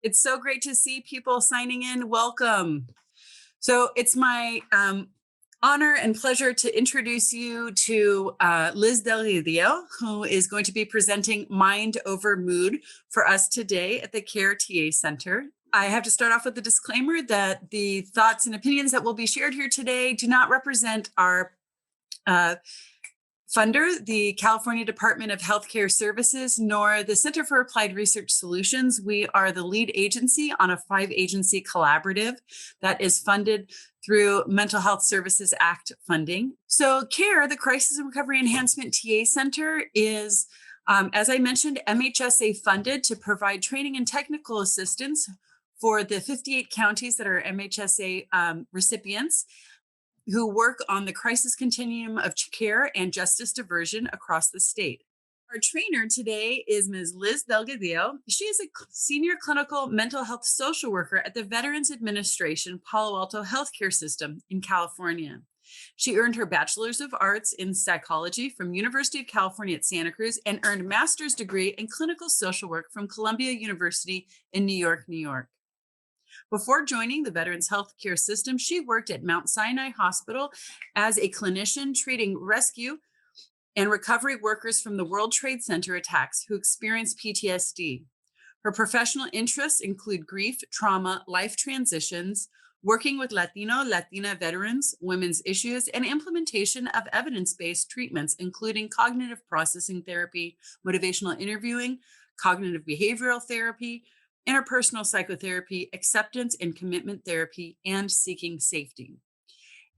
It's so great to see people signing in. Welcome. So it's my honor and pleasure to introduce you to Liz Del Rio, who is going to be presenting Mind Over Mood for us today at the CARE TA Center. I have to start off with a disclaimer that the thoughts and opinions that will be shared here today do not represent our funder, the California Department of Healthcare Services, nor the Center for Applied Research Solutions. We are the lead agency on a 5-agency collaborative that is funded through Mental Health Services Act funding. So CARE, the Crisis and Recovery Enhancement TA Center, is, as I mentioned, MHSA funded to provide training and technical assistance for the 58 counties that are MHSA recipients who work on the crisis continuum of care and justice diversion across the state. Our trainer today is Ms. Liz Delgadillo. She is a senior clinical mental health social worker at the Veterans Administration Palo Alto Healthcare System in California. She earned her Bachelor's of Arts in Psychology from University of California at Santa Cruz and earned a master's degree in clinical social work from Columbia University in New York, New York. Before joining the Veterans Healthcare System, she worked at Mount Sinai Hospital as a clinician treating rescue and recovery workers from the World Trade Center attacks who experienced PTSD. Her professional interests include grief, trauma, life transitions, working with Latina veterans, women's issues, and implementation of evidence-based treatments, including cognitive processing therapy, motivational interviewing, cognitive behavioral therapy, interpersonal psychotherapy, acceptance and commitment therapy, and seeking safety.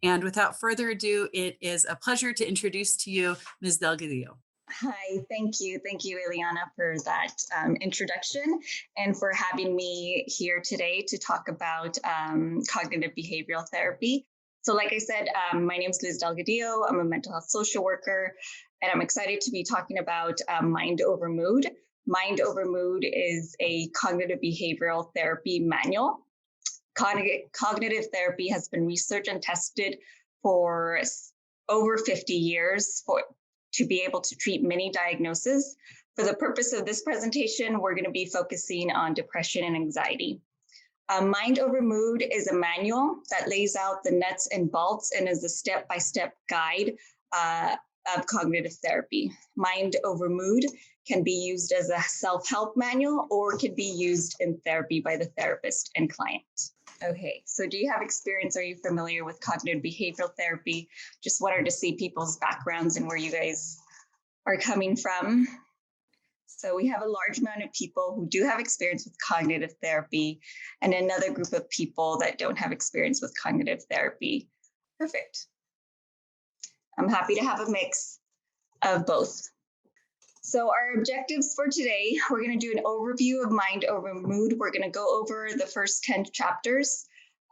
And without further ado, it is a pleasure to introduce to you Ms. Delgadillo. Hi, thank you. Thank you, Eliana, for that introduction and for having me here today to talk about cognitive behavioral therapy. So like I said, my name is Liz Delgadillo. I'm a mental health social worker, and I'm excited to be talking about Mind Over Mood. Mind Over Mood is a cognitive behavioral therapy manual. Cognitive therapy has been researched and tested for over 50 years to be able to treat many diagnoses. For the purpose of this presentation, we're going to be focusing on depression and anxiety. Mind Over Mood is a manual that lays out the nuts and bolts and is a step-by-step guide of cognitive therapy. Mind Over Mood can be used as a self-help manual or can be used in therapy by the therapist and client. Okay, so do you have experience? Are you familiar with cognitive behavioral therapy? Just wanted to see people's backgrounds and where you guys are coming from. So we have a large amount of people who do have experience with cognitive therapy and another group of people that don't have experience with cognitive therapy. Perfect. I'm happy to have a mix of both. So our objectives for today, we're going to do an overview of Mind Over Mood. We're going to go over the first 10 chapters,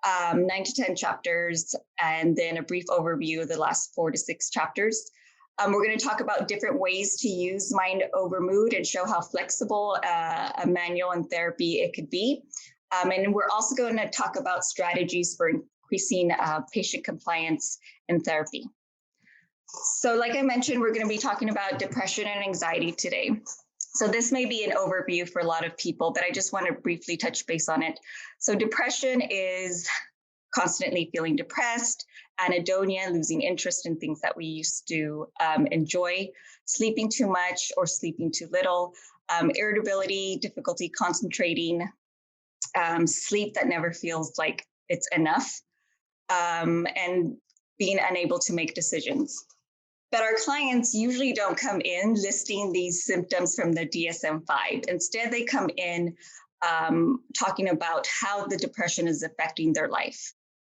9 to 10 chapters, and then a brief overview of the last 4 to 6 chapters. We're going to talk about different ways to use Mind Over Mood and show how flexible a manual and therapy it could be. And we're also going to talk about strategies for increasing patient compliance in therapy. So like I mentioned, we're going to be talking about depression and anxiety today. So this may be an overview for a lot of people, but I just want to briefly touch base on it. So depression is constantly feeling depressed, anhedonia, losing interest in things that we used to enjoy, sleeping too much or sleeping too little, irritability, difficulty concentrating, sleep that never feels like it's enough, and being unable to make decisions. But our clients usually don't come in listing these symptoms from the DSM-5. Instead, they come in talking about how the depression is affecting their life.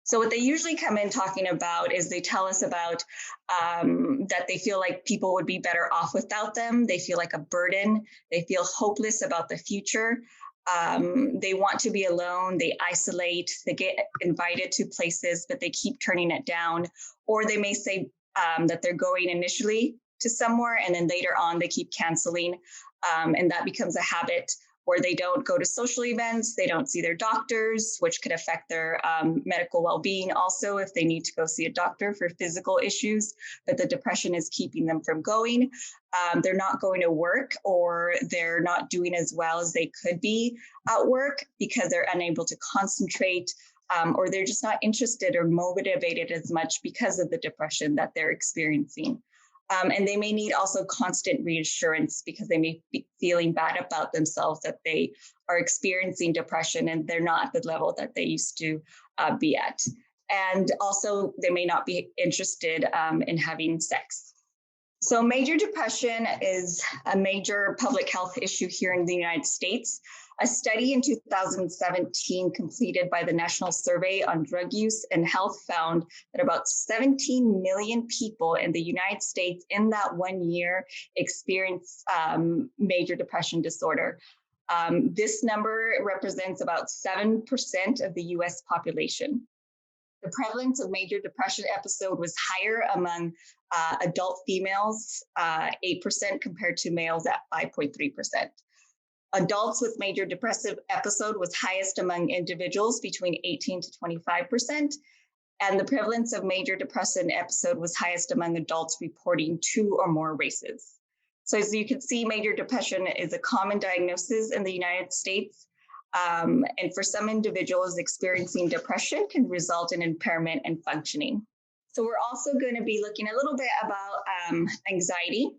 So what they usually come in talking about is they tell us about that they feel like people would be better off without them. They feel like a burden. They feel hopeless about the future. They want to be alone. They isolate. They get invited to places, but they keep turning it down. Or they may say that they're going initially to somewhere and then later on they keep canceling. And that becomes a habit. or they don't go to social events, they don't see their doctors, which could affect their medical well-being also if they need to go see a doctor for physical issues, but the depression is keeping them from going. They're not going to work, or they're not doing as well as they could be at work because they're unable to concentrate, or they're just not interested or motivated as much because of the depression that they're experiencing. And they may need also constant reassurance because they may be feeling bad about themselves that they are experiencing depression and they're not at the level that they used to be at. And also they may not be interested in having sex. So major depression is a major public health issue here in the United States. A study in 2017 completed by the National Survey on Drug Use and Health found that about 17 million people in the United States in that 1 year experienced major depression disorder. This number represents about 7% of the US population. The prevalence of major depression episode was higher among adult females, 8% compared to males at 5.3%. Adults with major depressive episode was highest among individuals between 18 to 25%, and the prevalence of major depressive episode was highest among adults reporting 2 or more races. So as you can see, major depression is a common diagnosis in the United States, and for some individuals, experiencing depression can result in impairment in functioning. So we're also going to be looking a little bit about anxiety.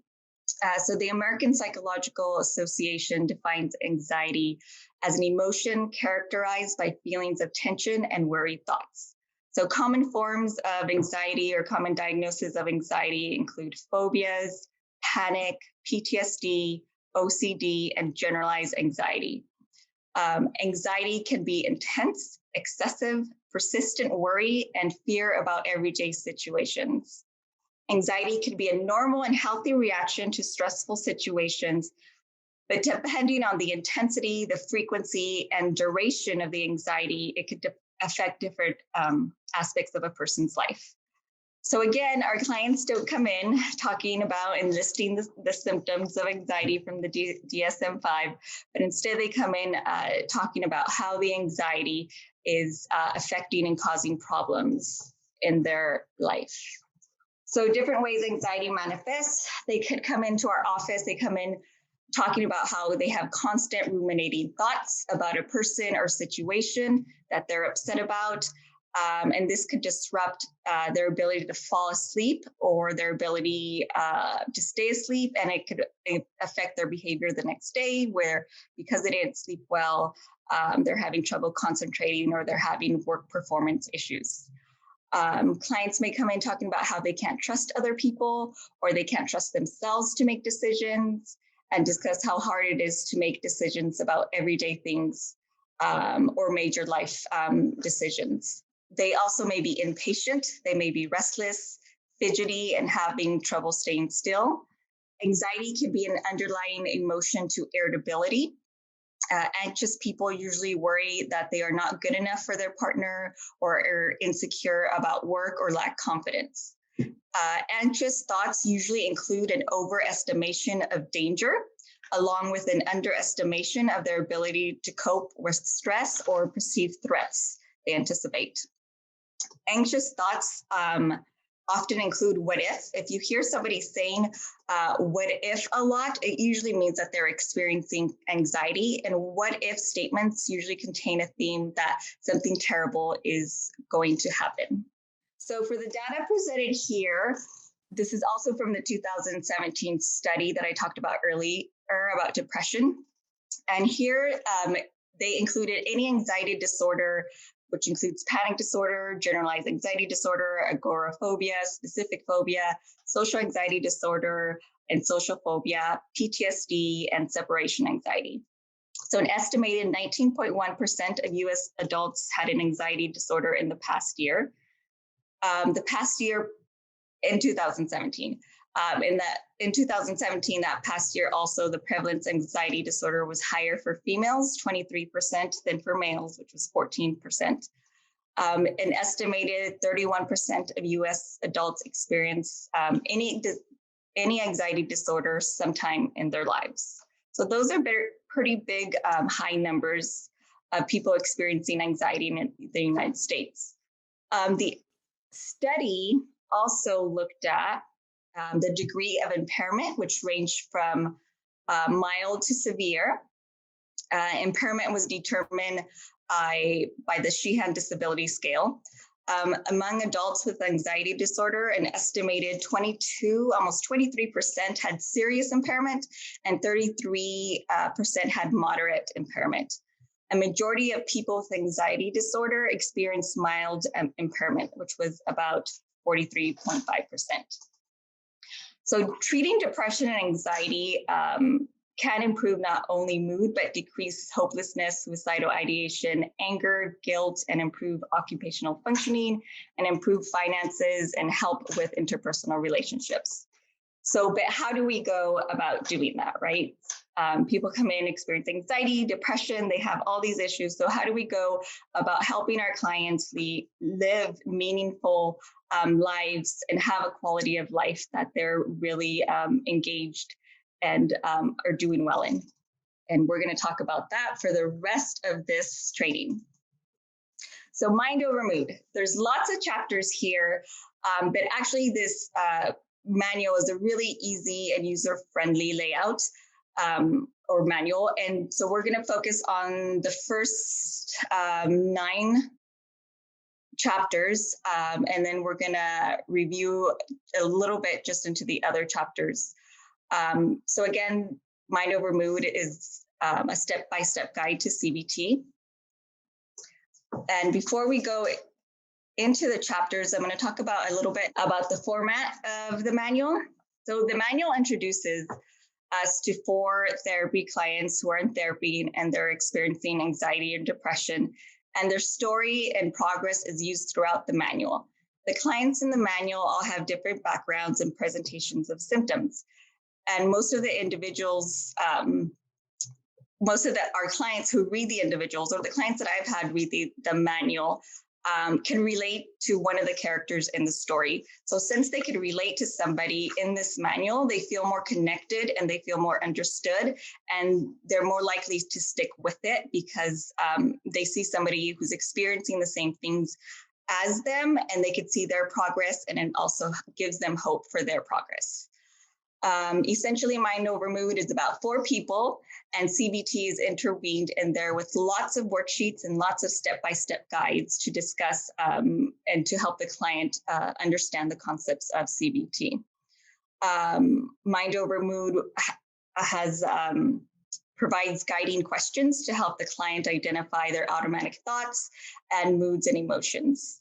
So the American Psychological Association defines anxiety as an emotion characterized by feelings of tension and worried thoughts. So common forms of anxiety or common diagnoses of anxiety include phobias, panic, PTSD, OCD, and generalized anxiety. Anxiety can be intense, excessive, persistent worry, and fear about everyday situations. Anxiety can be a normal and healthy reaction to stressful situations, but depending on the intensity, the frequency, and duration of the anxiety, it could affect different aspects of a person's life. So again, our clients don't come in talking about and listing the symptoms of anxiety from the DSM-5, but instead they come in talking about how the anxiety is affecting and causing problems in their life. So different ways anxiety manifests. They could come into our office, they come in talking about how they have constant ruminating thoughts about a person or situation that they're upset about. And this could disrupt their ability to fall asleep or their ability to stay asleep. And it could affect their behavior the next day, where because they didn't sleep well, they're having trouble concentrating or they're having work performance issues. Clients may come in talking about how they can't trust other people or they can't trust themselves to make decisions, and discuss how hard it is to make decisions about everyday things or major life decisions. They also may be impatient, they may be restless, fidgety, and having trouble staying still. Anxiety can be an underlying emotion to irritability. Anxious people usually worry that they are not good enough for their partner or are insecure about work or lack confidence. Anxious thoughts usually include an overestimation of danger, along with an underestimation of their ability to cope with stress or perceived threats they anticipate. Anxious thoughts often include what if. If you hear somebody saying what if a lot, it usually means that they're experiencing anxiety. And what if statements usually contain a theme that something terrible is going to happen. So for the data presented here, this is also from the 2017 study that I talked about earlier about depression. And here they included any anxiety disorder, which includes panic disorder, generalized anxiety disorder, agoraphobia, specific phobia, social anxiety disorder, and social phobia, PTSD, and separation anxiety. So an estimated 19.1% of US adults had an anxiety disorder in the past year. The past year in 2017. In 2017, that past year also, the prevalence of anxiety disorder was higher for females, 23%, than for males, which was 14%. An estimated 31% of US adults experience any anxiety disorder sometime in their lives. So those are pretty big high numbers of people experiencing anxiety in the United States. The study also looked at the degree of impairment, which ranged from mild to severe. Impairment was determined by the Sheehan Disability Scale. Among adults with anxiety disorder, an estimated 22, almost 23% had serious impairment, and 33% had moderate impairment. A majority of people with anxiety disorder experienced mild impairment, which was about 43.5%. So treating depression and anxiety can improve not only mood, but decrease hopelessness, suicidal ideation, anger, guilt, and improve occupational functioning, and improve finances, and help with interpersonal relationships. So, but how do we go about doing that, right? People come in, experience anxiety, depression, they have all these issues. So how do we go about helping our clients live meaningful lives and have a quality of life that they're really engaged and are doing well in? And we're going to talk about that for the rest of this training. So mind over mood. There's lots of chapters here, but actually this manual is a really easy and user-friendly layout or manual. And so we're going to focus on the first 9 chapters, and then we're going to review a little bit just into the other chapters. So again, Mind Over Mood is a step-by-step guide to CBT. And before we go into the chapters, I'm going to talk about a little bit about the format of the manual. So the manual introduces us to 4 therapy clients who are in therapy and they're experiencing anxiety and depression, and their story and progress is used throughout the manual. The clients in the manual all have different backgrounds and presentations of symptoms. And most of the individuals, our clients who read the individuals, or the clients that I've had read the manual, can relate to one of the characters in the story. So since they can relate to somebody in this manual, they feel more connected and they feel more understood, and they're more likely to stick with it because they see somebody who's experiencing the same things as them, and they can see their progress, and it also gives them hope for their progress. Essentially, Mind Over Mood is about 4 people, and CBT is intervened in there with lots of worksheets and lots of step-by-step guides to discuss and to help the client understand the concepts of CBT. Mind Over Mood provides guiding questions to help the client identify their automatic thoughts and moods and emotions.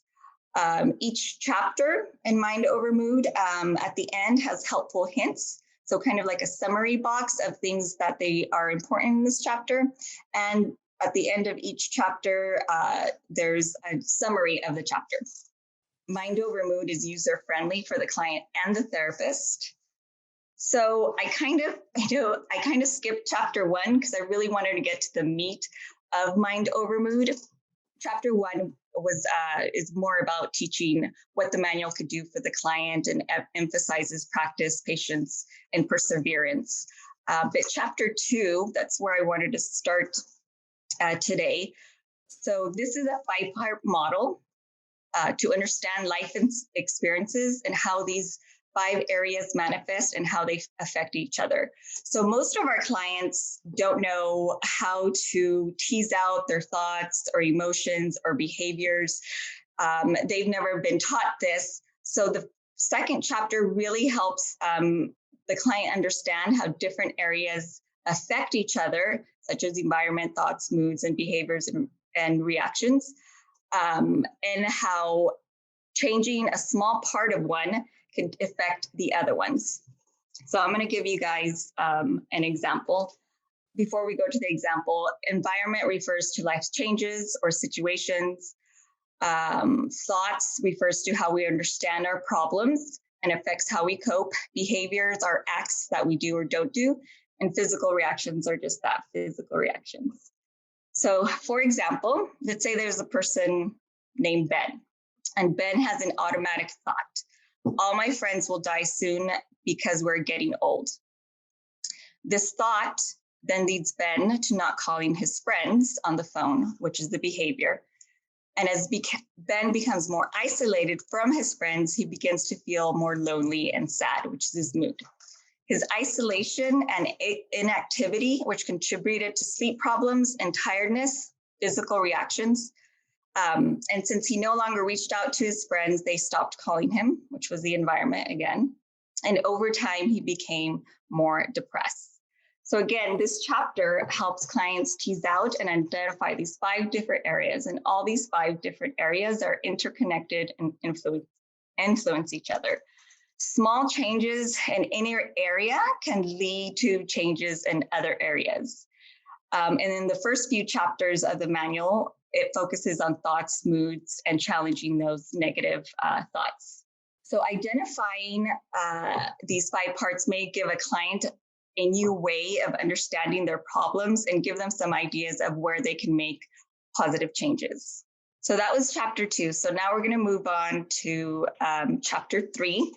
Each chapter in Mind Over Mood at the end has helpful hints. So kind of like a summary box of things that they are important in this chapter. And at the end of each chapter, there's a summary of the chapter. Mind Over Mood is user-friendly for the client and the therapist. So I kind of skipped chapter 1 because I really wanted to get to the meat of Mind Over Mood. Chapter 1 is more about teaching what the manual could do for the client and emphasizes practice, patience, and perseverance. But chapter 2, that's where I wanted to start today. So this is a 5-part model to understand life experiences and how these 5 areas manifest and how they affect each other. So most of our clients don't know how to tease out their thoughts or emotions or behaviors. They've never been taught this. So the second chapter really helps the client understand how different areas affect each other, such as environment, thoughts, moods, and behaviors and reactions, and how changing a small part of one can affect the other ones. So I'm going to give you guys an example. Before we go to the example, environment refers to life changes or situations. Thoughts refers to how we understand our problems and affects how we cope. Behaviors are acts that we do or don't do. And physical reactions are just that, physical reactions. So for example, let's say there's a person named Ben, and Ben has an automatic thought. All my friends will die soon because we're getting old. This thought then leads Ben to not calling his friends on the phone, which is the behavior. And as Ben becomes more isolated from his friends, he begins to feel more lonely and sad, which is his mood. His isolation and inactivity, which contributed to sleep problems and tiredness, physical reactions. And since he no longer reached out to his friends, they stopped calling him, which was the environment again. And over time, he became more depressed. So again, this chapter helps clients tease out and identify these 5 different areas. And all these 5 different areas are interconnected and influence each other. Small changes in any area can lead to changes in other areas. And in the first few chapters of the manual, it focuses on thoughts, moods, and challenging those negative thoughts. So identifying these 5 parts may give a client a new way of understanding their problems and give them some ideas of where they can make positive changes. So that was chapter 2. So now we're going to move on to chapter 3.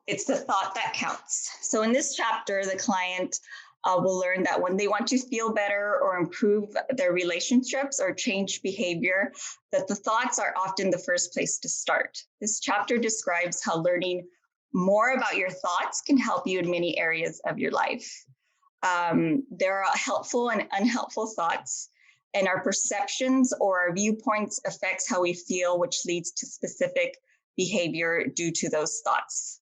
It's the thought that counts. So in this chapter, the client will learn that when they want to feel better or improve their relationships or change behavior, that the thoughts are often the first place to start. This chapter describes how learning more about your thoughts can help you in many areas of your life. There are helpful and unhelpful thoughts, and our perceptions or our viewpoints affects how we feel, which leads to specific behavior due to those thoughts.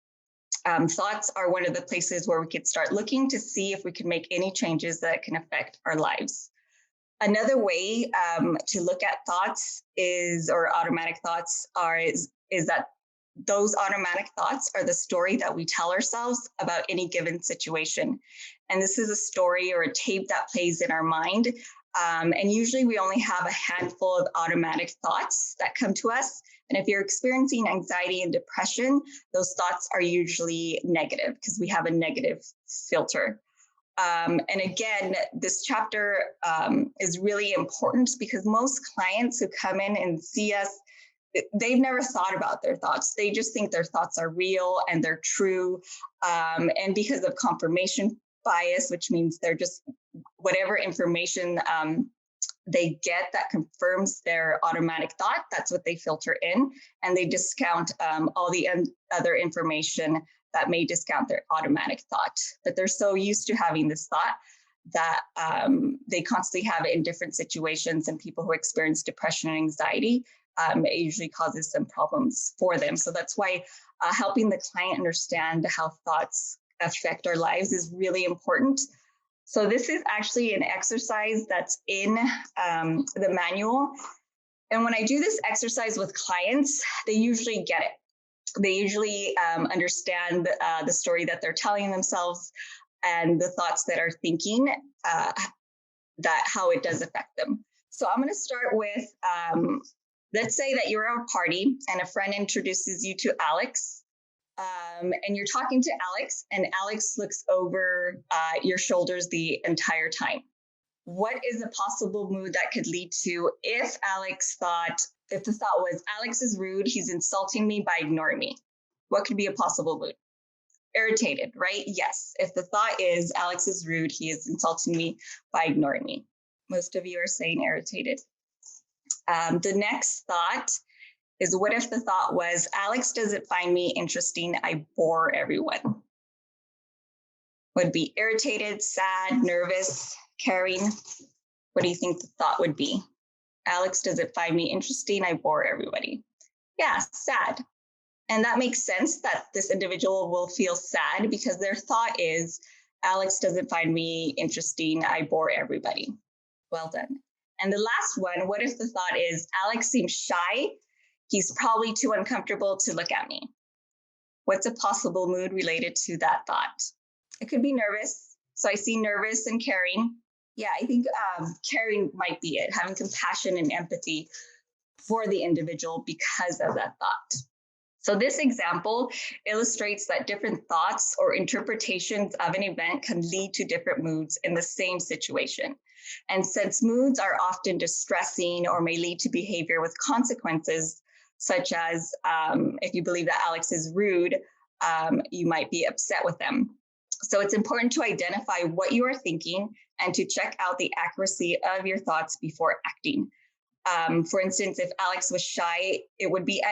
Thoughts are one of the places where we could start looking to see if we can make any changes that can affect our lives. Another way to look at thoughts or automatic thoughts is that those automatic thoughts are the story that we tell ourselves about any given situation. And this is a story or a tape that plays in our mind. And usually we only have a handful of automatic thoughts that come to us. And if you're experiencing anxiety and depression, those thoughts are usually negative because we have a negative filter. And again, this chapter is really important because most clients who come in and see us, they've never thought about their thoughts. They just think their thoughts are real and they're true. And because of confirmation bias, which means they're just whatever information they get that confirms their automatic thought, that's what they filter in, and they discount all the other information that may discount their automatic thought. But they're so used to having this thought that they constantly have it in different situations, and people who experience depression and anxiety, it usually causes some problems for them. So that's why helping the client understand how thoughts affect our lives is really important. So this is actually an exercise that's in the manual. And when I do this exercise with clients, they usually get it. They usually understand the story that they're telling themselves and the thoughts that are thinking, that how it does affect them. So I'm going to start with, let's say that you're at a party and a friend introduces you to Alex. And you're talking to Alex, and Alex looks over your shoulders the entire time. What is a possible mood that could lead to if the thought was, Alex is rude, he's insulting me by ignoring me? What could be a possible mood? Irritated, right? Yes. If the thought is, Alex is rude, he is insulting me by ignoring me. Most of you are saying irritated. The next thought is, what if the thought was, Alex doesn't find me interesting, I bore everyone? Would be irritated, sad, nervous, caring. What do you think the thought would be? Alex doesn't find me interesting, I bore everybody. Yeah, sad. And that makes sense that this individual will feel sad because their thought is, Alex doesn't find me interesting, I bore everybody. Well done. And the last one, what if the thought is, Alex seems shy, he's probably too uncomfortable to look at me? What's a possible mood related to that thought? It could be nervous. So I see nervous and caring. Yeah, I think caring might be it, having compassion and empathy for the individual because of that thought. So this example illustrates that different thoughts or interpretations of an event can lead to different moods in the same situation. And since moods are often distressing or may lead to behavior with consequences, such as if you believe that Alex is rude, you might be upset with them. So it's important to identify what you are thinking and to check out the accuracy of your thoughts before acting. For instance, if Alex was shy, it would be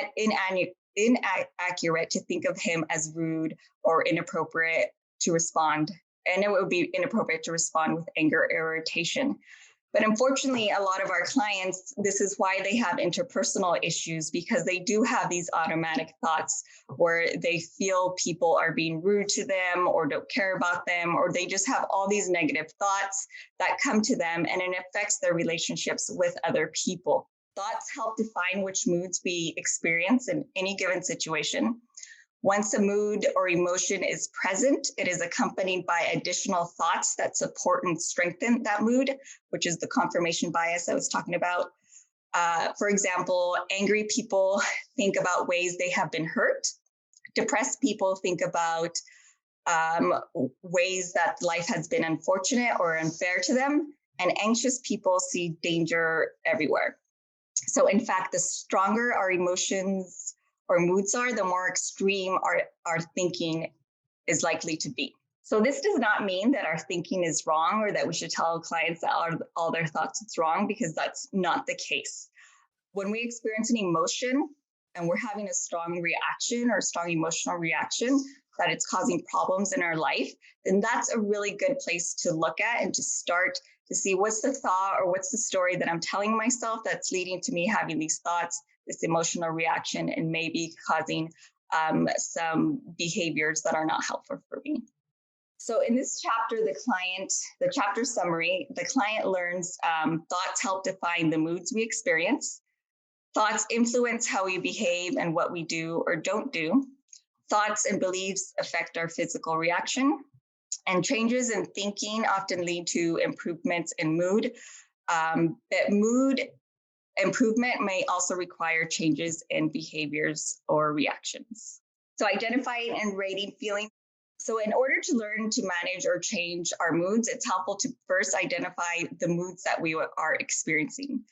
inaccurate to think of him as rude or inappropriate to respond. And it would be inappropriate to respond with anger or irritation. But unfortunately, a lot of our clients, this is why they have interpersonal issues, because they do have these automatic thoughts where they feel people are being rude to them or don't care about them, or they just have all these negative thoughts that come to them, and it affects their relationships with other people. Thoughts help define which moods we experience in any given situation. Once a mood or emotion is present, it is accompanied by additional thoughts that support and strengthen that mood, which is the confirmation bias I was talking about. For example, angry people think about ways they have been hurt. Depressed people think about ways that life has been unfortunate or unfair to them. And anxious people see danger everywhere. So in fact, the stronger our emotions or moods are, the more extreme our thinking is likely to be. So this does not mean that our thinking is wrong or that we should tell clients that all their thoughts is wrong, because that's not the case. When we experience an emotion and we're having a strong reaction or strong emotional reaction that it's causing problems in our life, then that's a really good place to look at and to start to see what's the thought or what's the story that I'm telling myself that's leading to me having these thoughts, this emotional reaction, and maybe causing some behaviors that are not helpful for me. So in this chapter, the chapter summary, the client learns thoughts help define the moods we experience. Thoughts influence how we behave and what we do or don't do. Thoughts and beliefs affect our physical reaction. And changes in thinking often lead to improvements in mood. But mood improvement may also require changes in behaviors or reactions. So identifying and rating feelings. So in order to learn to manage or change our moods, it's helpful to first identify the moods that we are experiencing.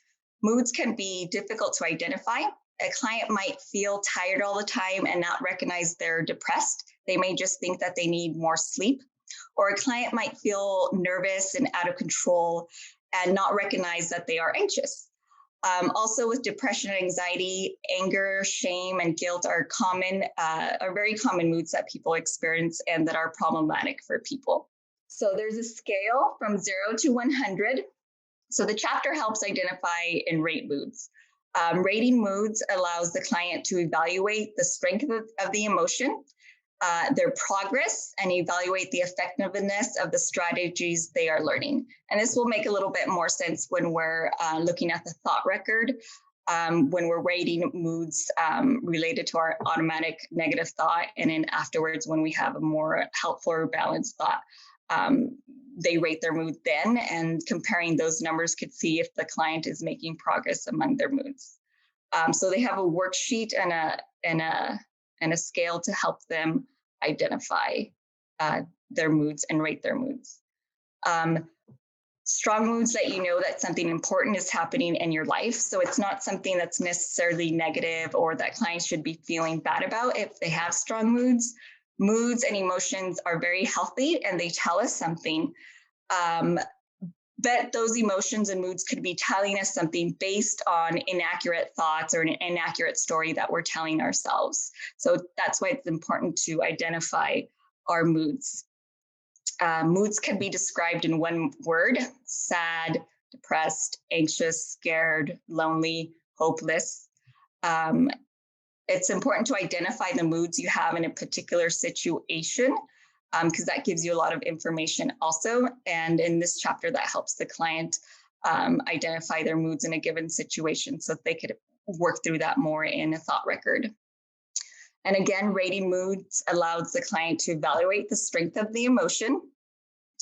Moods can be difficult to identify. A client might feel tired all the time and not recognize they're depressed. They may just think that they need more sleep. Or a client might feel nervous and out of control and not recognize that they are anxious. Also with depression and anxiety, anger, shame, and guilt are very common moods that people experience and that are problematic for people. So there's a scale from 0 to 100. So the chapter helps identify and rate moods. Rating moods allows the client to evaluate the strength of the emotion, their progress, and evaluate the effectiveness of the strategies they are learning. And this will make a little bit more sense when we're looking at the thought record, when we're rating moods related to our automatic negative thought. And then afterwards, when we have a more helpful or balanced thought, they rate their mood then, and comparing those numbers could see if the client is making progress among their moods. So they have a worksheet and a scale to help them identify their moods and rate their moods. Strong moods let you know that something important is happening in your life. So it's not something that's necessarily negative or that clients should be feeling bad about if they have strong moods. Moods and emotions are very healthy and they tell us something. But those emotions and moods could be telling us something based on inaccurate thoughts or an inaccurate story that we're telling ourselves. So that's why it's important to identify our moods. Moods can be described in one word: sad, depressed, anxious, scared, lonely, hopeless. It's important to identify the moods you have in a particular situation, because that gives you a lot of information also. And in this chapter, that helps the client identify their moods in a given situation so that they could work through that more in a thought record. And again, rating moods allows the client to evaluate the strength of the emotion,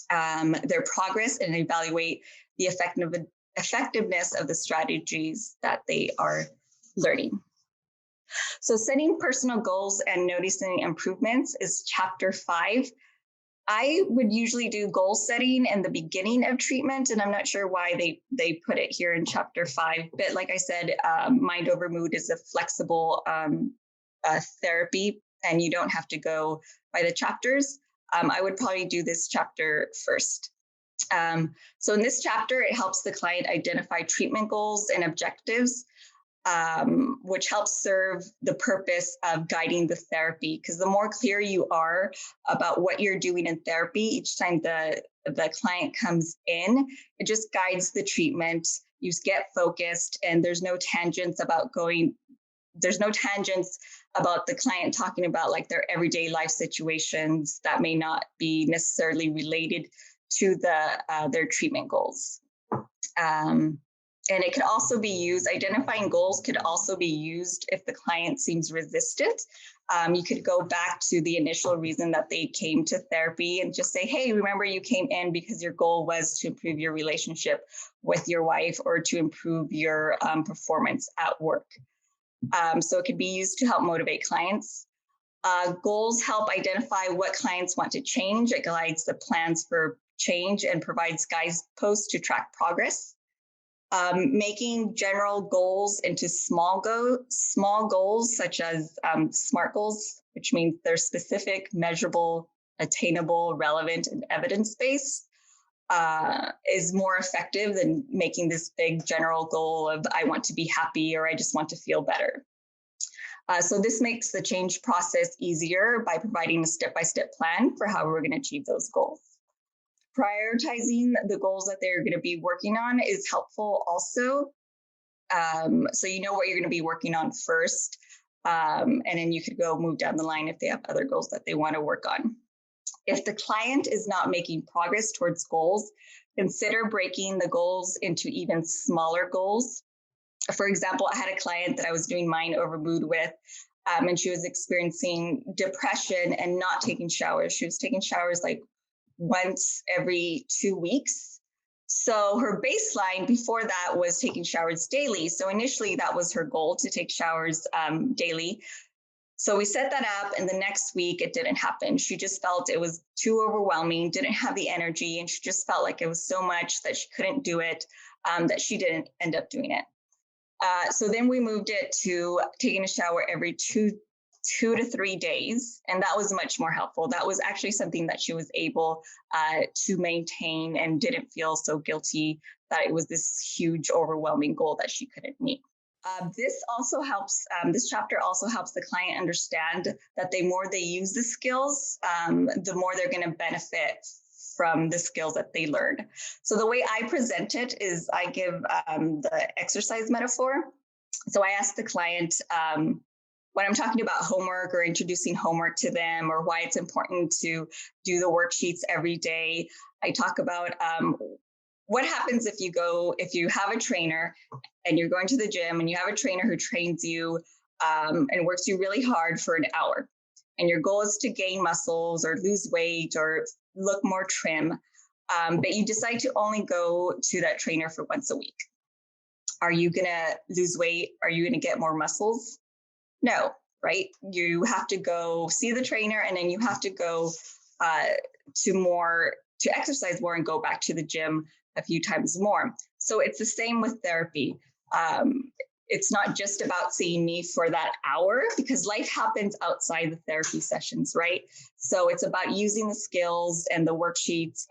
their progress, and evaluate the effectiveness of the strategies that they are learning. So setting personal goals and noticing improvements is chapter 5. I would usually do goal setting in the beginning of treatment, and I'm not sure why they put it here in chapter 5. But like I said, Mind Over Mood is a flexible therapy, and you don't have to go by the chapters. I would probably do this chapter first. So in this chapter, it helps the client identify treatment goals and objectives, which helps serve the purpose of guiding the therapy. Because the more clear you are about what you're doing in therapy each time the client comes in, it just guides the treatment. You get focused, and there's no tangents about the client talking about like their everyday life situations that may not be necessarily related to their treatment goals. And it could also be used, identifying goals could also be used if the client seems resistant. You could go back to the initial reason that they came to therapy and just say, hey, remember you came in because your goal was to improve your relationship with your wife or to improve your performance at work. So it could be used to help motivate clients. Goals help identify what clients want to change. It guides the plans for change and provides guideposts to track progress. Making general goals into small goals, such as SMART goals, which means they're specific, measurable, attainable, relevant, and evidence-based, is more effective than making this big general goal of I want to be happy or I just want to feel better. So this makes the change process easier by providing a step-by-step plan for how we're going to achieve those goals. Prioritizing the goals that they're going to be working on is helpful also. So you know what you're going to be working on first, and then you could go move down the line if they have other goals that they want to work on. If the client is not making progress towards goals, consider breaking the goals into even smaller goals. For example, I had a client that I was doing mind over mood with, and she was experiencing depression and not taking showers. She was taking showers like once every 2 weeks. So her baseline before that was taking showers daily. So initially that was her goal, to take showers daily. So we set that up, and the next week it didn't happen. She just felt it was too overwhelming, didn't have the energy, and she just felt like it was so much that she couldn't do it, that she didn't end up doing it. So then we moved it to taking a shower every two to 3 days. And that was much more helpful. That was actually something that she was able to maintain and didn't feel so guilty that it was this huge, overwhelming goal that she couldn't meet. This chapter also helps the client understand that the more they use the skills, the more they're going to benefit from the skills that they learned. So the way I present it is I give the exercise metaphor. So I ask the client, when I'm talking about homework or introducing homework to them, or why it's important to do the worksheets every day, I talk about what happens if you have a trainer and you're going to the gym and you have a trainer who trains you and works you really hard for an hour. And your goal is to gain muscles or lose weight or look more trim, but you decide to only go to that trainer for once a week. Are you going to lose weight? Are you going to get more muscles? No, right? You have to go see the trainer, and then you have to go to exercise more and go back to the gym a few times more. So it's the same with therapy. It's not just about seeing me for that hour, because life happens outside the therapy sessions, right? So it's about using the skills and the worksheets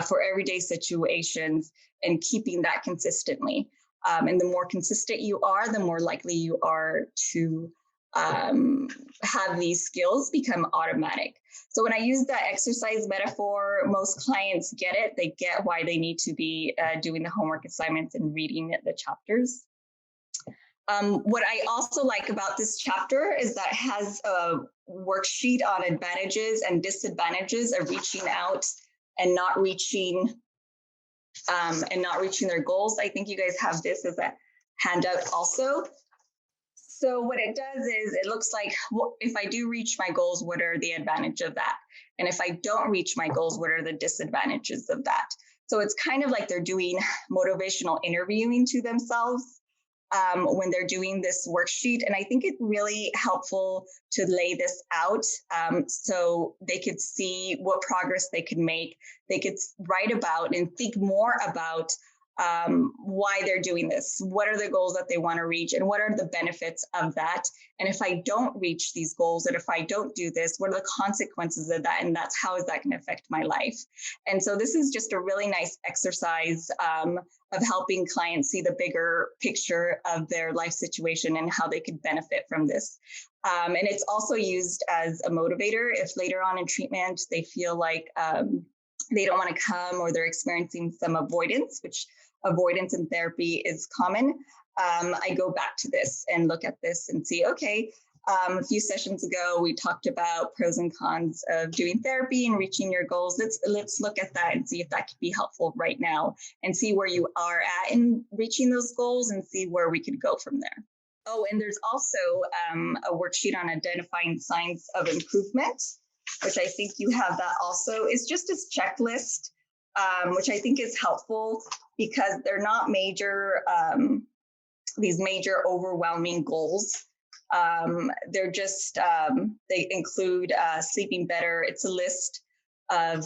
for everyday situations and keeping that consistently. And the more consistent you are, the more likely you are to have these skills become automatic. So when I use that exercise metaphor, most clients get it. They get why they need to be doing the homework assignments and reading the chapters. What I also like about this chapter is that it has a worksheet on advantages and disadvantages of reaching out and not reaching their goals. I think you guys have this as a handout also. So what it does is it looks like, well, if I do reach my goals, what are the advantages of that? And if I don't reach my goals, what are the disadvantages of that? So it's kind of like they're doing motivational interviewing to themselves when they're doing this worksheet. And I think it's really helpful to lay this out so they could see what progress they could make. They could write about and think more about why they're doing this, what are the goals that they want to reach, and what are the benefits of that. And if I don't reach these goals, and if I don't do this, what are the consequences of that? And that's how is that going to affect my life? And so this is just a really nice exercise of helping clients see the bigger picture of their life situation and how they could benefit from this. And it's also used as a motivator if later on in treatment they feel like they don't want to come, or they're experiencing some avoidance, which avoidance in therapy is common. I go back to this and look at this and see, okay, a few sessions ago, we talked about pros and cons of doing therapy and reaching your goals. Let's look at that and see if that could be helpful right now, and see where you are at in reaching those goals and see where we could go from there. Oh, and there's also a worksheet on identifying signs of improvement, which I think you have that also. It's just this checklist, which I think is helpful because they're not these major overwhelming goals. They're just, they include sleeping better. It's a list of,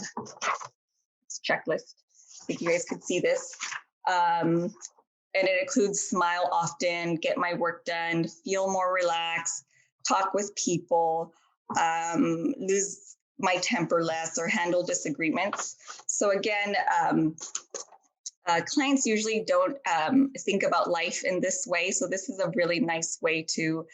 it's a checklist. I think you guys could see this. And it includes smile often, get my work done, feel more relaxed, talk with people, lose my temper less, or handle disagreements. So again, clients usually don't think about life in this way. So this is a really nice way to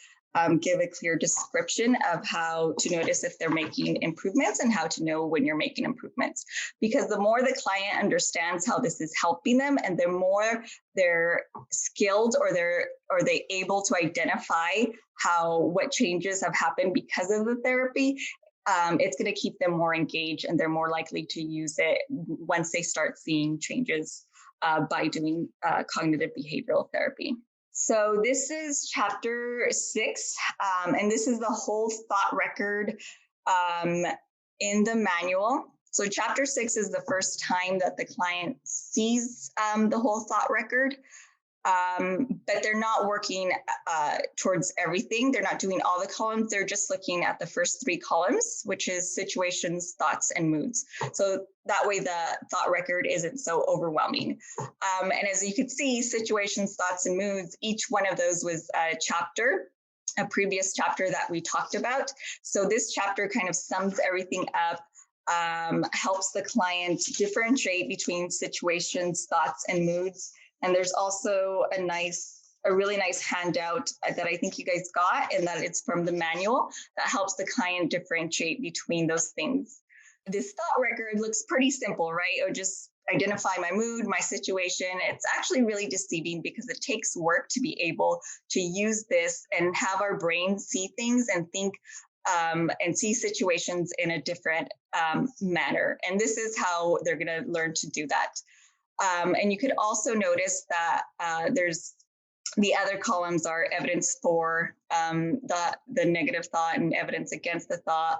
give a clear description of how to notice if they're making improvements and how to know when you're making improvements. Because the more the client understands how this is helping them, and the more they're skilled or they able to identify what changes have happened because of the therapy, it's going to keep them more engaged, and they're more likely to use it once they start seeing changes by doing cognitive behavioral therapy. So this is chapter 6, and this is the whole thought record in the manual. So chapter 6 is the first time that the client sees the whole thought record, but they're not working towards everything. They're not doing all the columns. They're just looking at the first 3 columns, which is situations, thoughts, and moods. So that way the thought record isn't so overwhelming. And as you can see, situations, thoughts, and moods, each one of those was a chapter, a previous chapter that we talked about. So this chapter kind of sums everything up, helps the client differentiate between situations, thoughts, and moods. And there's also a really nice handout that I think you guys got, and that it's from the manual, that helps the client differentiate between those things. This thought record looks pretty simple, right? Or just identify my mood, my situation. It's actually really deceiving because it takes work to be able to use this and have our brain see things and think and see situations in a different manner. And this is how they're going to learn to do that. And you could also notice that there's the other columns are evidence for the negative thought and evidence against the thought,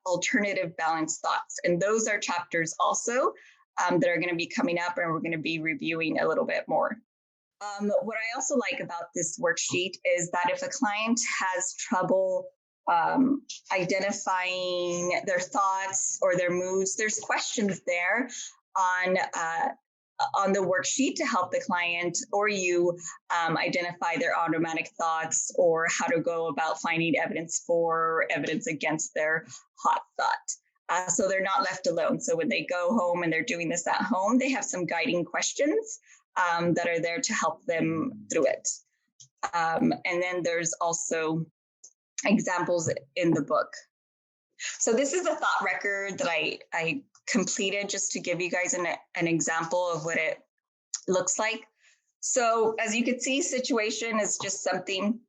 alternative balanced thoughts. And those are chapters also that are going to be coming up, and we're going to be reviewing a little bit more. What I also like about this worksheet is that if a client has trouble identifying their thoughts or their moods, there's questions there on the worksheet to help the client or you identify their automatic thoughts, or how to go about finding evidence for or evidence against their hot thought. So they're not left alone. So when they go home and they're doing this at home, they have some guiding questions that are there to help them through it. And then there's also examples in the book. So this is a thought record that I completed just to give you guys an example of what it looks like. So as you can see, situation is just something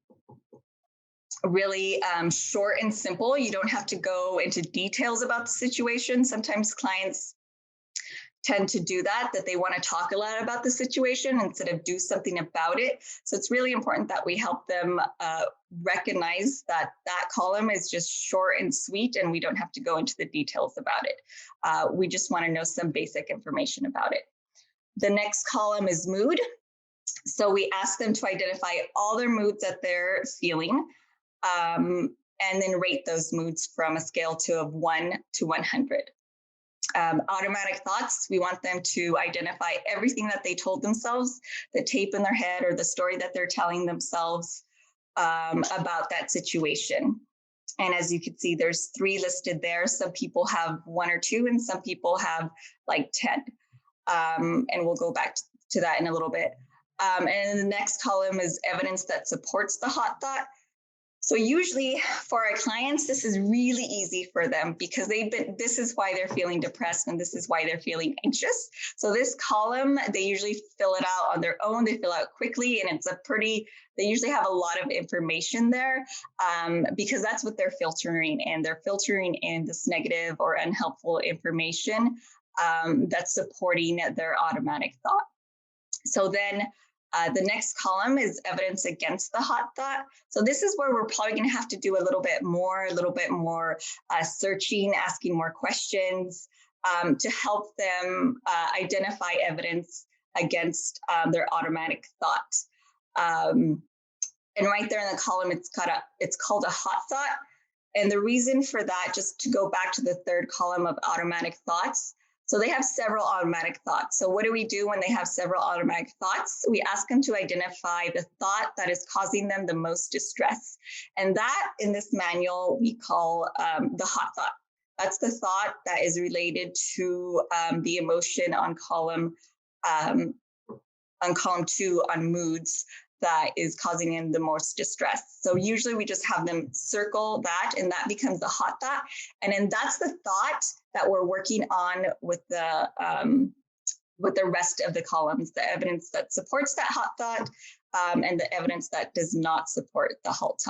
really short and simple. You don't have to go into details about the situation. Sometimes clients tend to do that they want to talk a lot about the situation instead of do something about it. So it's really important that we help them recognize that column is just short and sweet, and we don't have to go into the details about it. We just want to know some basic information about it. The next column is mood. So we ask them to identify all their moods that they're feeling, and then rate those moods from a scale of 1 to 100. Automatic thoughts, we want them to identify everything that they told themselves, the tape in their head or the story that they're telling themselves about that situation. And as you can see, there's 3 listed there. Some people have 1 or 2, and some people have like 10. And we'll go back to that in a little bit. And the next column is evidence that supports the hot thought. So usually for our clients, this is really easy for them because this is why they're feeling depressed and this is why they're feeling anxious. So this column, they usually fill it out on their own. They fill out quickly, and they usually have a lot of information there because that's what they're filtering in. They're filtering in this negative or unhelpful information that's supporting their automatic thought. So then the next column is evidence against the hot thought. So this is where we're probably going to have to do a little bit more searching, asking more questions to help them identify evidence against their automatic thought. And right there in the column, it's called a hot thought. And the reason for that, just to go back to the 3rd column of automatic thoughts, so they have several automatic thoughts. So what do we do when they have several automatic thoughts? We ask them to identify the thought that is causing them the most distress. And that in this manual, we call the hot thought. That's the thought that is related to the emotion on column 2 on moods that is causing them the most distress. So usually we just have them circle that, and that becomes the hot thought. And then that's the thought that we're working on with the rest of the columns, the evidence that supports that hot thought and the evidence that does not support the hot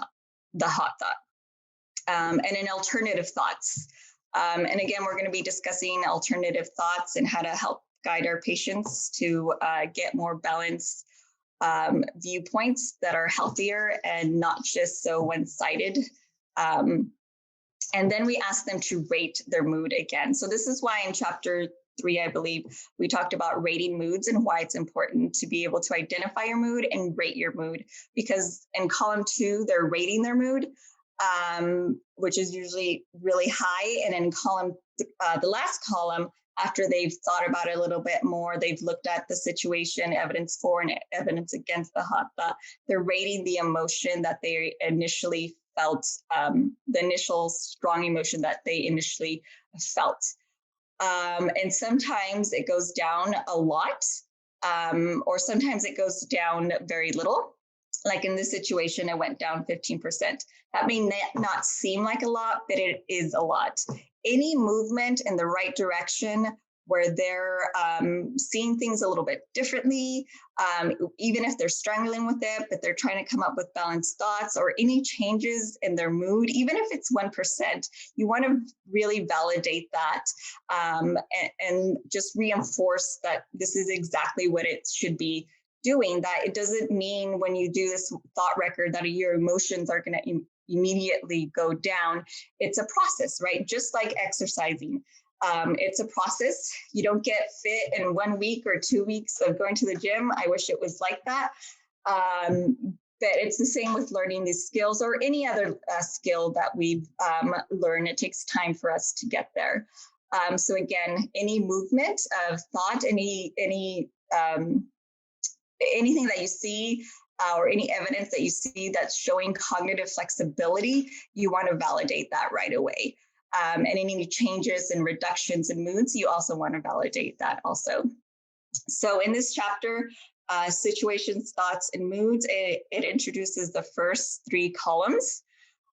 thought. And then alternative thoughts. And again, we're going to be discussing alternative thoughts and how to help guide our patients to get more balanced viewpoints that are healthier and not just so one-sided. And then we ask them to rate their mood again. So this is why in chapter 3, I believe, we talked about rating moods and why it's important to be able to identify your mood and rate your mood. Because in column 2, they're rating their mood, which is usually really high. And in the last column, after they've thought about it a little bit more, they've looked at the situation, evidence for and evidence against the hot thought. They're rating the emotion that they initially felt, the initial strong emotion that they initially felt. And sometimes it goes down a lot, or sometimes it goes down very little. Like in this situation, it went down 15%. That may not seem like a lot, but it is a lot. Any movement in the right direction where they're seeing things a little bit differently, even if they're struggling with it, but they're trying to come up with balanced thoughts, or any changes in their mood, even if it's 1%, you want to really validate that and just reinforce that this is exactly what it should be doing. That it doesn't mean when you do this thought record that your emotions are going to immediately go down. It's a process, right? Just like exercising. It's a process. You don't get fit in 1 week or 2 weeks of going to the gym. I wish it was like that. But it's the same with learning these skills or any other skill that we've learned. It takes time for us to get there. So again, any movement of thought, anything that you see or any evidence that you see that's showing cognitive flexibility, you want to validate that right away. And any changes and reductions in moods, you also want to validate that also. So in this chapter, situations, thoughts, and moods, it introduces the first 3 columns.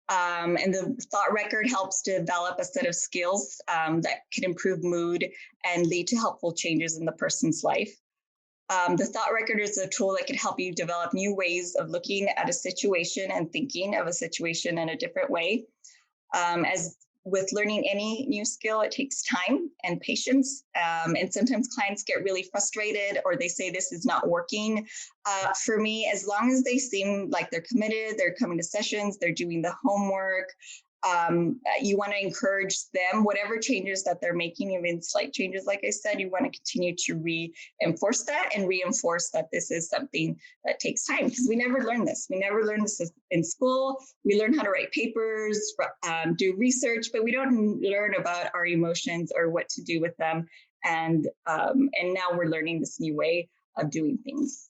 And the thought record helps to develop a set of skills that can improve mood and lead to helpful changes in the person's life. The thought record is a tool that can help you develop new ways of looking at a situation and thinking of a situation in a different way. As with learning any new skill, it takes time and patience. And sometimes clients get really frustrated or they say, this is not working for me. As long as they seem like they're committed, they're coming to sessions, they're doing the homework, You want to encourage them, whatever changes that they're making, even slight changes, like I said, you want to continue to reinforce that and reinforce that this is something that takes time, because we never learn this. We never learn this in school. We learn how to write papers, do research, but we don't learn about our emotions or what to do with them. And now we're learning this new way of doing things.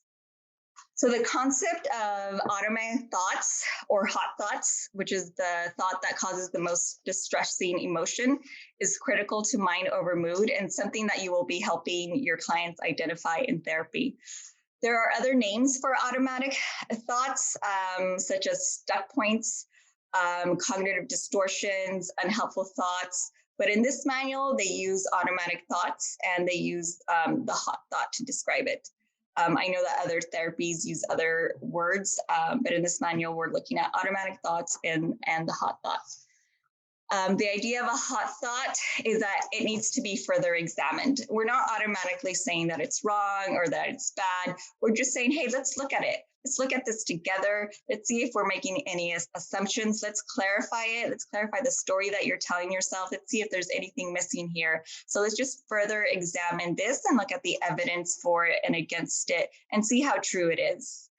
So the concept of automatic thoughts or hot thoughts, which is the thought that causes the most distressing emotion, is critical to mind over mood and something that you will be helping your clients identify in therapy. There are other names for automatic thoughts, such as stuck points, cognitive distortions, unhelpful thoughts. But in this manual, they use automatic thoughts and they use the hot thought to describe it. I know that other therapies use other words, but in this manual, we're looking at automatic thoughts and the hot thoughts. The idea of a hot thought is that it needs to be further examined. We're not automatically saying that it's wrong or that it's bad. We're just saying, hey, let's look at it. Let's look at this together. Let's see if we're making any assumptions. Let's clarify it. Let's clarify the story that you're telling yourself. Let's see if there's anything missing here. So let's just further examine this and look at the evidence for it and against it and see how true it is.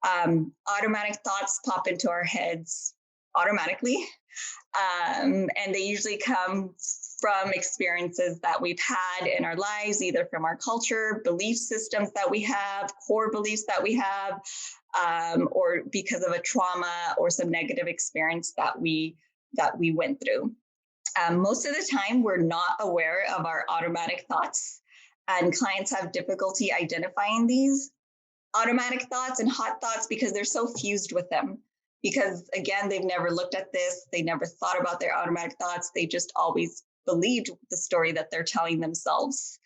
Automatic thoughts pop into our heads automatically. And they usually come from experiences that we've had in our lives, either from our culture, belief systems that we have, core beliefs that we have, or because of a trauma or some negative experience that we went through. Most of the time, we're not aware of our automatic thoughts, and clients have difficulty identifying these automatic thoughts and hot thoughts because they're so fused with them. Because again, they've never looked at this. They never thought about their automatic thoughts. They just always believed the story that they're telling themselves.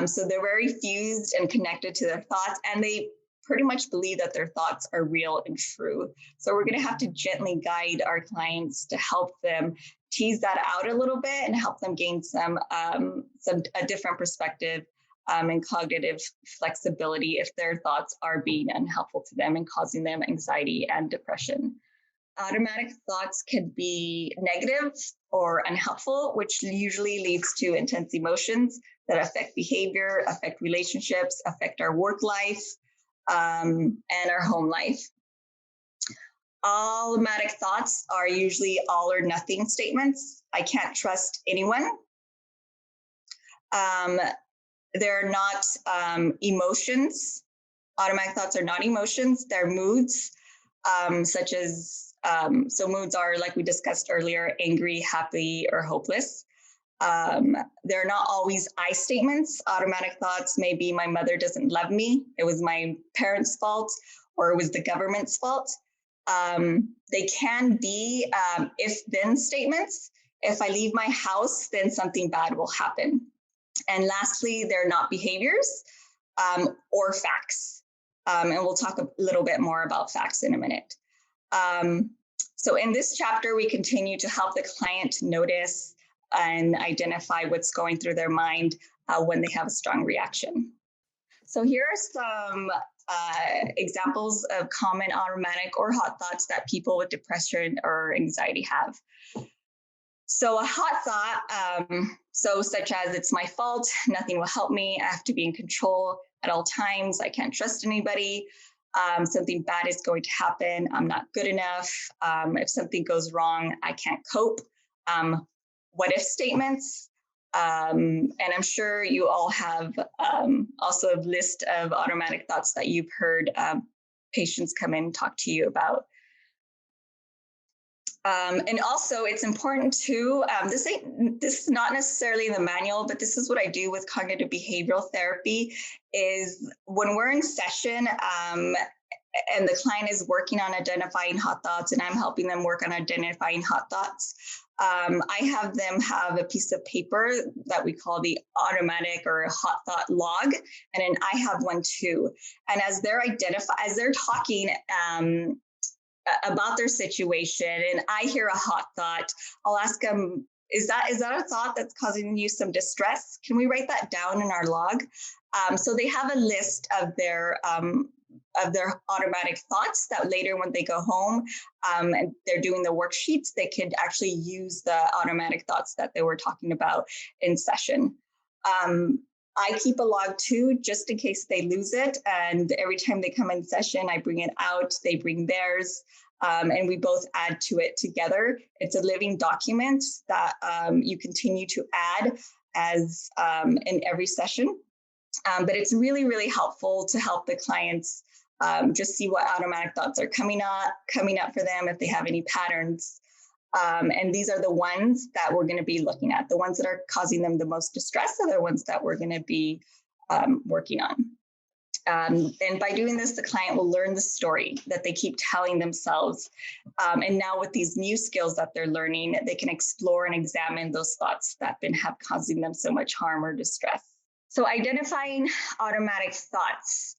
So they're very fused and connected to their thoughts, and they pretty much believe that their thoughts are real and true. So we're going to have to gently guide our clients to help them tease that out a little bit and help them gain a different perspective and cognitive flexibility if their thoughts are being unhelpful to them and causing them anxiety and depression. Automatic thoughts can be negative or unhelpful, which usually leads to intense emotions that affect behavior, affect relationships, affect our work life, and our home life. Automatic thoughts are usually all or nothing statements. I can't trust anyone. They're not emotions. Automatic thoughts are not emotions. They're moods, such as, so moods are, like we discussed earlier, angry, happy, or hopeless. They're not always I statements. Automatic thoughts may be, my mother doesn't love me, it was my parents' fault, or it was the government's fault. They can be if-then statements. If I leave my house, then something bad will happen. And lastly, they're not behaviors or facts. And we'll talk a little bit more about facts in a minute. So in this chapter, we continue to help the client notice and identify what's going through their mind when they have a strong reaction. So here are some examples of common automatic or hot thoughts that people with depression or anxiety have. So a hot thought, such as, it's my fault, nothing will help me, I have to be in control at all times, I can't trust anybody, something bad is going to happen, I'm not good enough, if something goes wrong, I can't cope, what if statements, and I'm sure you all have also a list of automatic thoughts that you've heard patients come in and talk to you about. And also, it's important to, this is not necessarily in the manual, but this is what I do with cognitive behavioral therapy, is when we're in session and the client is working on identifying hot thoughts and I'm helping them work on identifying hot thoughts, I have them have a piece of paper that we call the automatic or hot thought log, and then I have one too. And as they're talking, about their situation and I hear a hot thought, I'll ask them, is that a thought that's causing you some distress? Can we write that down in our log? So they have a list of their their automatic thoughts that later when they go home and they're doing the worksheets, they could actually use the automatic thoughts that they were talking about in session. I keep a log too, just in case they lose it. And every time they come in session, I bring it out, they bring theirs, and we both add to it together. It's a living document that you continue to add as in every session. But it's really, really helpful to help the clients just see what automatic thoughts are coming up for them, if they have any patterns. And these are the ones that we're going to be looking at. The ones that are causing them the most distress are the ones that we're going to be working on. And by doing this, the client will learn the story that they keep telling themselves. And now with these new skills that they're learning, they can explore and examine those thoughts that have causing them so much harm or distress. So identifying automatic thoughts.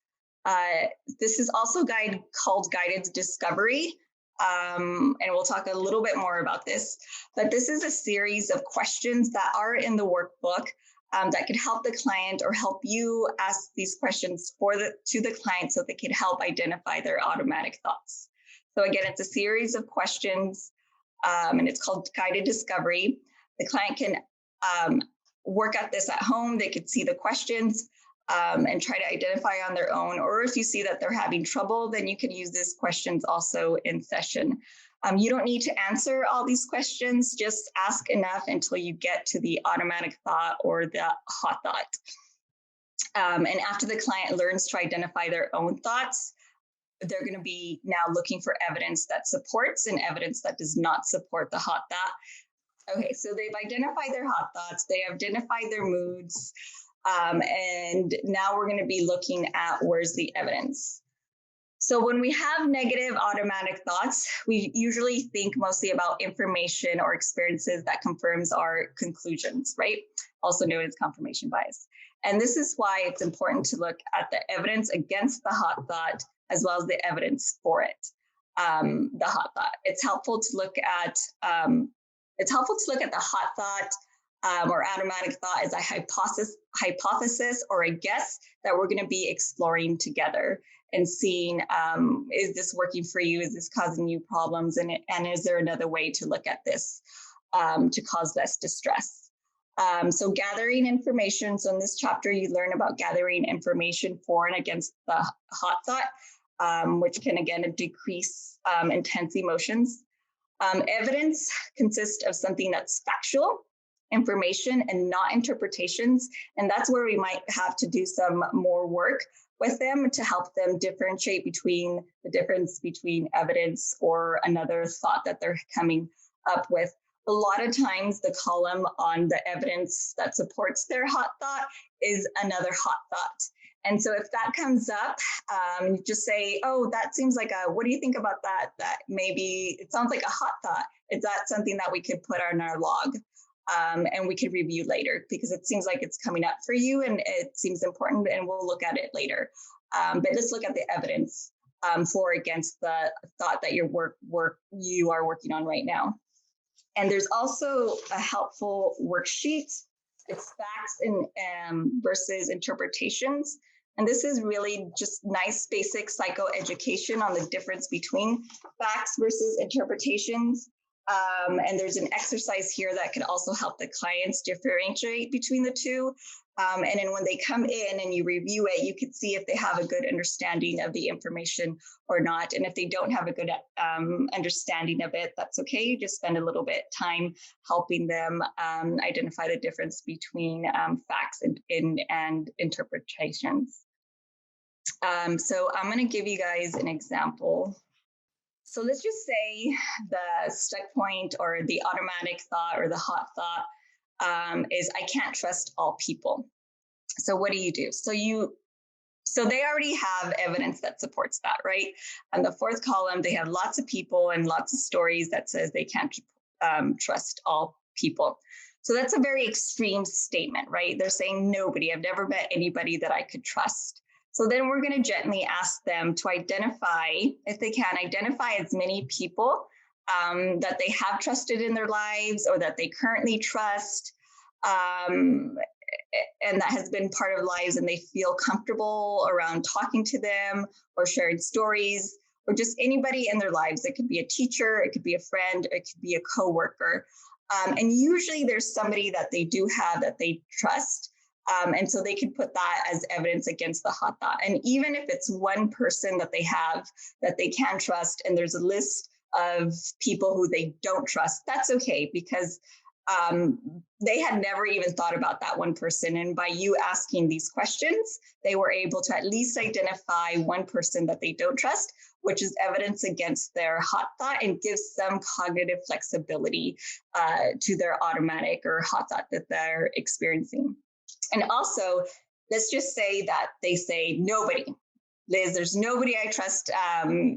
This is also called guided discovery. And we'll talk a little bit more about this, but this is a series of questions that are in the workbook that could help the client or help you ask these questions to the client so they can help identify their automatic thoughts. So again, it's a series of questions and it's called guided discovery. The client can work at this at home. They could see the questions and try to identify on their own. Or if you see that they're having trouble, then you can use these questions also in session. You don't need to answer all these questions, just ask enough until you get to the automatic thought or the hot thought. And after the client learns to identify their own thoughts, they're going to be now looking for evidence that supports and evidence that does not support the hot thought. Okay, so they've identified their hot thoughts, they have identified their moods, and now we're going to be looking at where's the evidence. So when we have negative automatic thoughts, we usually think mostly about information or experiences that confirms our conclusions, right? Also known as confirmation bias. And this is why it's important to look at the evidence against the hot thought as well as the evidence for it, the hot thought. It's helpful to look at the hot thought or automatic thought as a hypothesis or a guess that we're going to be exploring together and seeing, is this working for you? Is this causing you problems? And is there another way to look at this to cause less distress? So gathering information. So in this chapter, you learn about gathering information for and against the hot thought, which can, again, decrease intense emotions. Evidence consists of something that's factual information and not interpretations. And that's where we might have to do some more work with them to help them differentiate between the difference between evidence or another thought that they're coming up with. A lot of times the column on the evidence that supports their hot thought is another hot thought. And so if that comes up, just say, oh, that seems like what do you think about that? That maybe it sounds like a hot thought. Is that something that we could put on our log? And we could review later because it seems like it's coming up for you and it seems important and we'll look at it later. But let's look at the evidence for or against the thought that you are working on right now. And there's also a helpful worksheet. It's facts and versus interpretations. And this is really just nice basic psychoeducation on the difference between facts versus interpretations. And there's an exercise here that can also help the clients differentiate between the two. And then when they come in and you review it, you can see if they have a good understanding of the information or not. And if they don't have a good understanding of it, that's okay. You just spend a little bit time helping them identify the difference between facts and interpretations. So I'm going to give you guys an example. So let's just say the stuck point or the automatic thought or the hot thought is I can't trust all people. So what do you do? So they already have evidence that supports that, right? On the fourth column, they have lots of people and lots of stories that says they can't trust all people. So that's a very extreme statement, right? They're saying nobody, I've never met anybody that I could trust. So then we're going to gently ask them to identify, if they can, identify as many people that they have trusted in their lives or that they currently trust. and that has been part of lives, and they feel comfortable around talking to them or sharing stories, or just anybody in their lives. It could be a teacher, it could be a friend, it could be a coworker. And usually there's somebody that they do have that they trust. And so they can put that as evidence against the hot thought. And even if it's one person that they have that they can trust, and there's a list of people who they don't trust, that's okay, because they had never even thought about that one person. And by you asking these questions, they were able to at least identify one person that they don't trust, which is evidence against their hot thought and gives some cognitive flexibility to their automatic or hot thought that they're experiencing. And also, let's just say that they say, nobody. Liz, there's nobody I trust.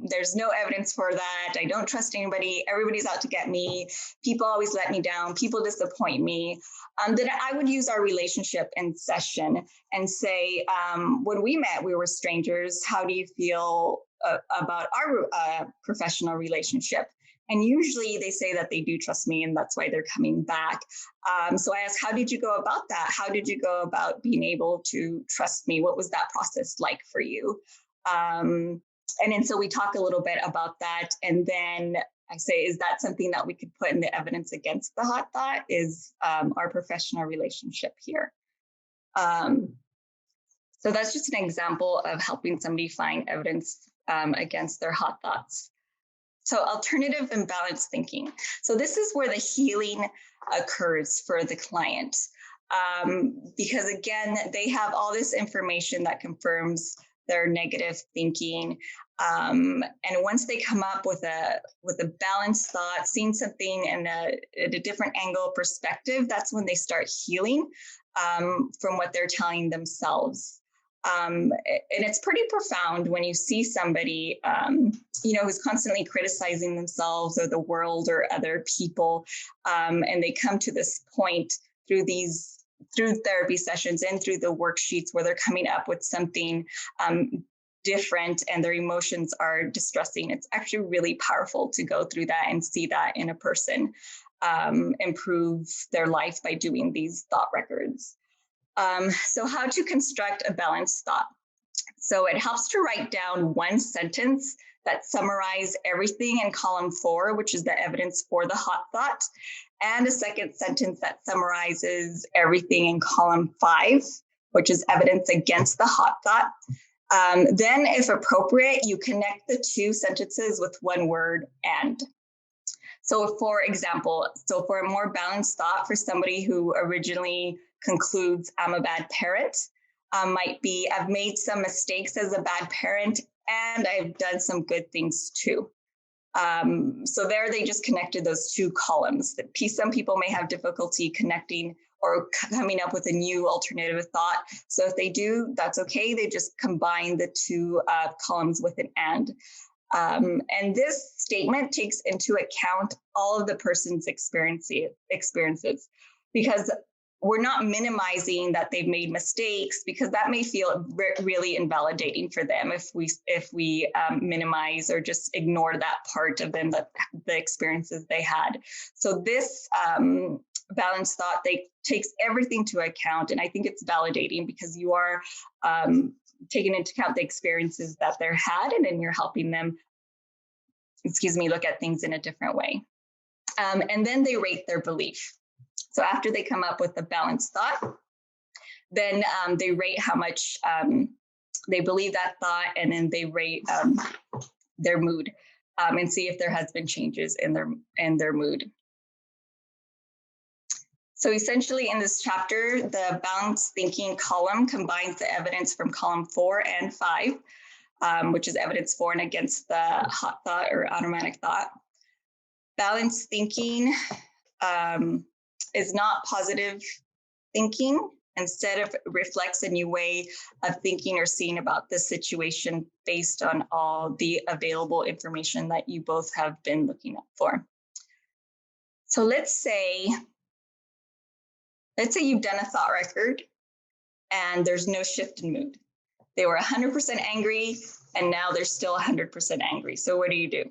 There's no evidence for that. I don't trust anybody. Everybody's out to get me. People always let me down. People disappoint me. Then I would use our relationship in session and say, when we met, we were strangers. How do you feel about our professional relationship? And usually they say that they do trust me, and that's why they're coming back. So I asked, how did you go about that? How did you go about being able to trust me? What was that process like for you? And then so we talk a little bit about that. And then I say, is that something that we could put in the evidence against the hot thought? Is our professional relationship here? So that's just an example of helping somebody find evidence against their hot thoughts. So alternative and balanced thinking. So this is where the healing occurs for the client. Because again, they have all this information that confirms their negative thinking. And once they come up with a balanced thought, seeing something in a different angle perspective, that's when they start healing from what they're telling themselves. And it's pretty profound when you see somebody, who's constantly criticizing themselves or the world or other people, and they come to this point through therapy sessions and through the worksheets where they're coming up with something different and their emotions are distressing. It's actually really powerful to go through that and see that in a person improve their life by doing these thought records. So how to construct a balanced thought. So it helps to write down one sentence that summarizes everything in column 4, which is the evidence for the hot thought, and a second sentence that summarizes everything in column 5, which is evidence against the hot thought. Then, if appropriate, you connect the two sentences with one word, and. So for example, for a more balanced thought for somebody who originally concludes I'm a bad parent, might be I've made some mistakes as a bad parent and I've done some good things too. So there they just connected those two columns. Some people may have difficulty connecting or coming up with a new alternative thought. So if they do, that's okay. They just combine the two columns with an and. And this statement takes into account all of the person's experiences, because we're not minimizing that they've made mistakes, because that may feel really invalidating for them if we minimize or just ignore that part of them, that the experiences they had. So this balanced thought takes everything to account, and I think it's validating because you are taking into account the experiences that they're had, and then you're helping them, look at things in a different way. And then they rate their belief. So after they come up with a balanced thought, then they rate how much they believe that thought, and then they rate their mood and see if there has been changes in their mood. So essentially in this chapter, the balanced thinking column combines the evidence from column 4 and 5, which is evidence for and against the hot thought or automatic thought. Balanced thinking is not positive thinking. Instead, it reflects a new way of thinking or seeing about the situation based on all the available information that you both have been looking up for. So let's say you've done a thought record and there's no shift in mood. They were 100% angry and now they're still 100% angry. So what do?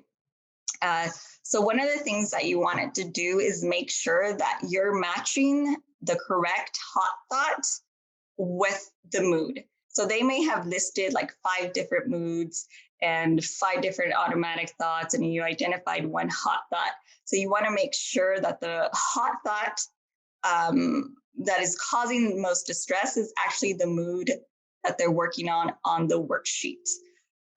So one of the things that you wanted to do is make sure that you're matching the correct hot thought with the mood. So they may have listed like 5 different moods and 5 different automatic thoughts, and you identified one hot thought. So you want to make sure that the hot thought that is causing most distress is actually the mood that they're working on the worksheet.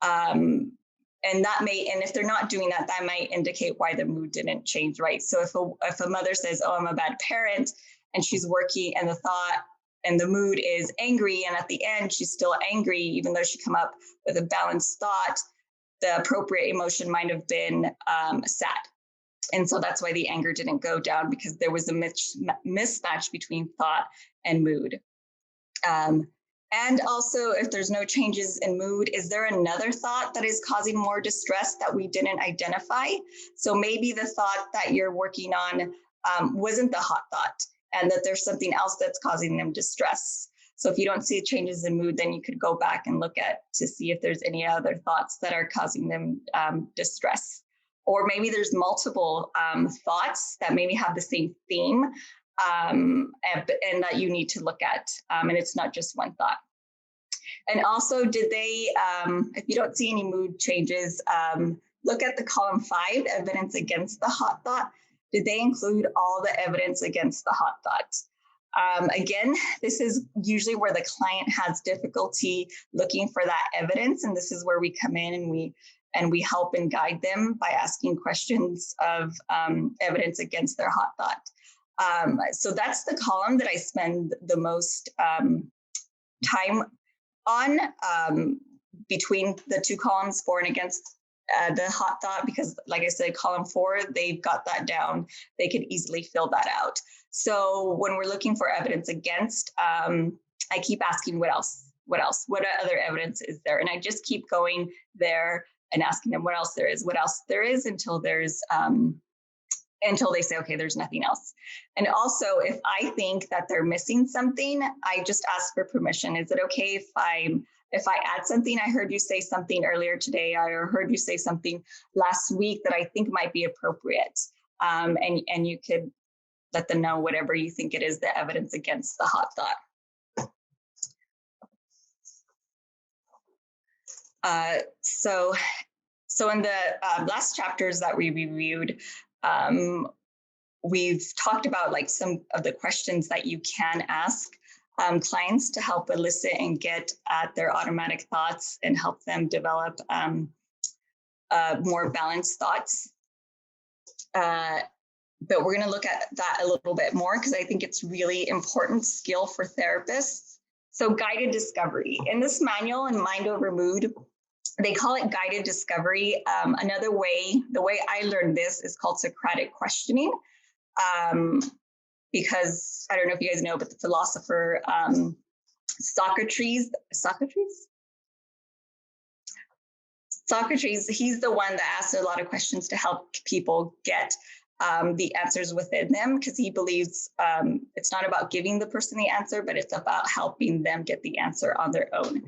And that may, and if they're not doing that, that might indicate why the mood didn't change, right? So if a mother says, "Oh, I'm a bad parent," and she's working, and the thought and the mood is angry, and at the end she's still angry, even though she come up with a balanced thought, the appropriate emotion might have been sad. And so that's why the anger didn't go down, because there was a mismatch between thought and mood. And also, if there's no changes in mood, is there another thought that is causing more distress that we didn't identify? So maybe the thought that you're working on wasn't the hot thought, and that there's something else that's causing them distress. So if you don't see changes in mood, then you could go back and look at to see if there's any other thoughts that are causing them distress. Or maybe there's multiple thoughts that maybe have the same theme, and that you need to look at, and it's not just one thought. And also, did they, if you don't see any mood changes, look at the column 5, evidence against the hot thought. Did they include all the evidence against the hot thought? Again, this is usually where the client has difficulty looking for that evidence, and this is where we come in and we help and guide them by asking questions of evidence against their hot thought. So that's the column that I spend the most time on, between the 2 columns, for and against the hot thought, because like I said, column 4, they've got that down. They could easily fill that out. So when we're looking for evidence against, I keep asking what else? What other evidence is there? And I just keep going there and asking them what else there is, until there's until they say, okay, there's nothing else. And also, if I think that they're missing something, I just ask for permission. Is it okay if I add something? I heard you say something earlier today, or heard you say something last week that I think might be appropriate. And you could let them know whatever you think it is, the evidence against the hot thought. So in the last chapters that we reviewed, we've talked about like some of the questions that you can ask clients to help elicit and get at their automatic thoughts and help them develop more balanced thoughts. But we're going to look at that a little bit more, because I think it's really important skill for therapists. So guided discovery. In this manual in Mind Over Mood, they call it guided discovery. Another way, the way I learned this is called Socratic questioning, because I don't know if you guys know, but the philosopher Socrates, he's the one that asks a lot of questions to help people get the answers within them, because he believes it's not about giving the person the answer, but it's about helping them get the answer on their own.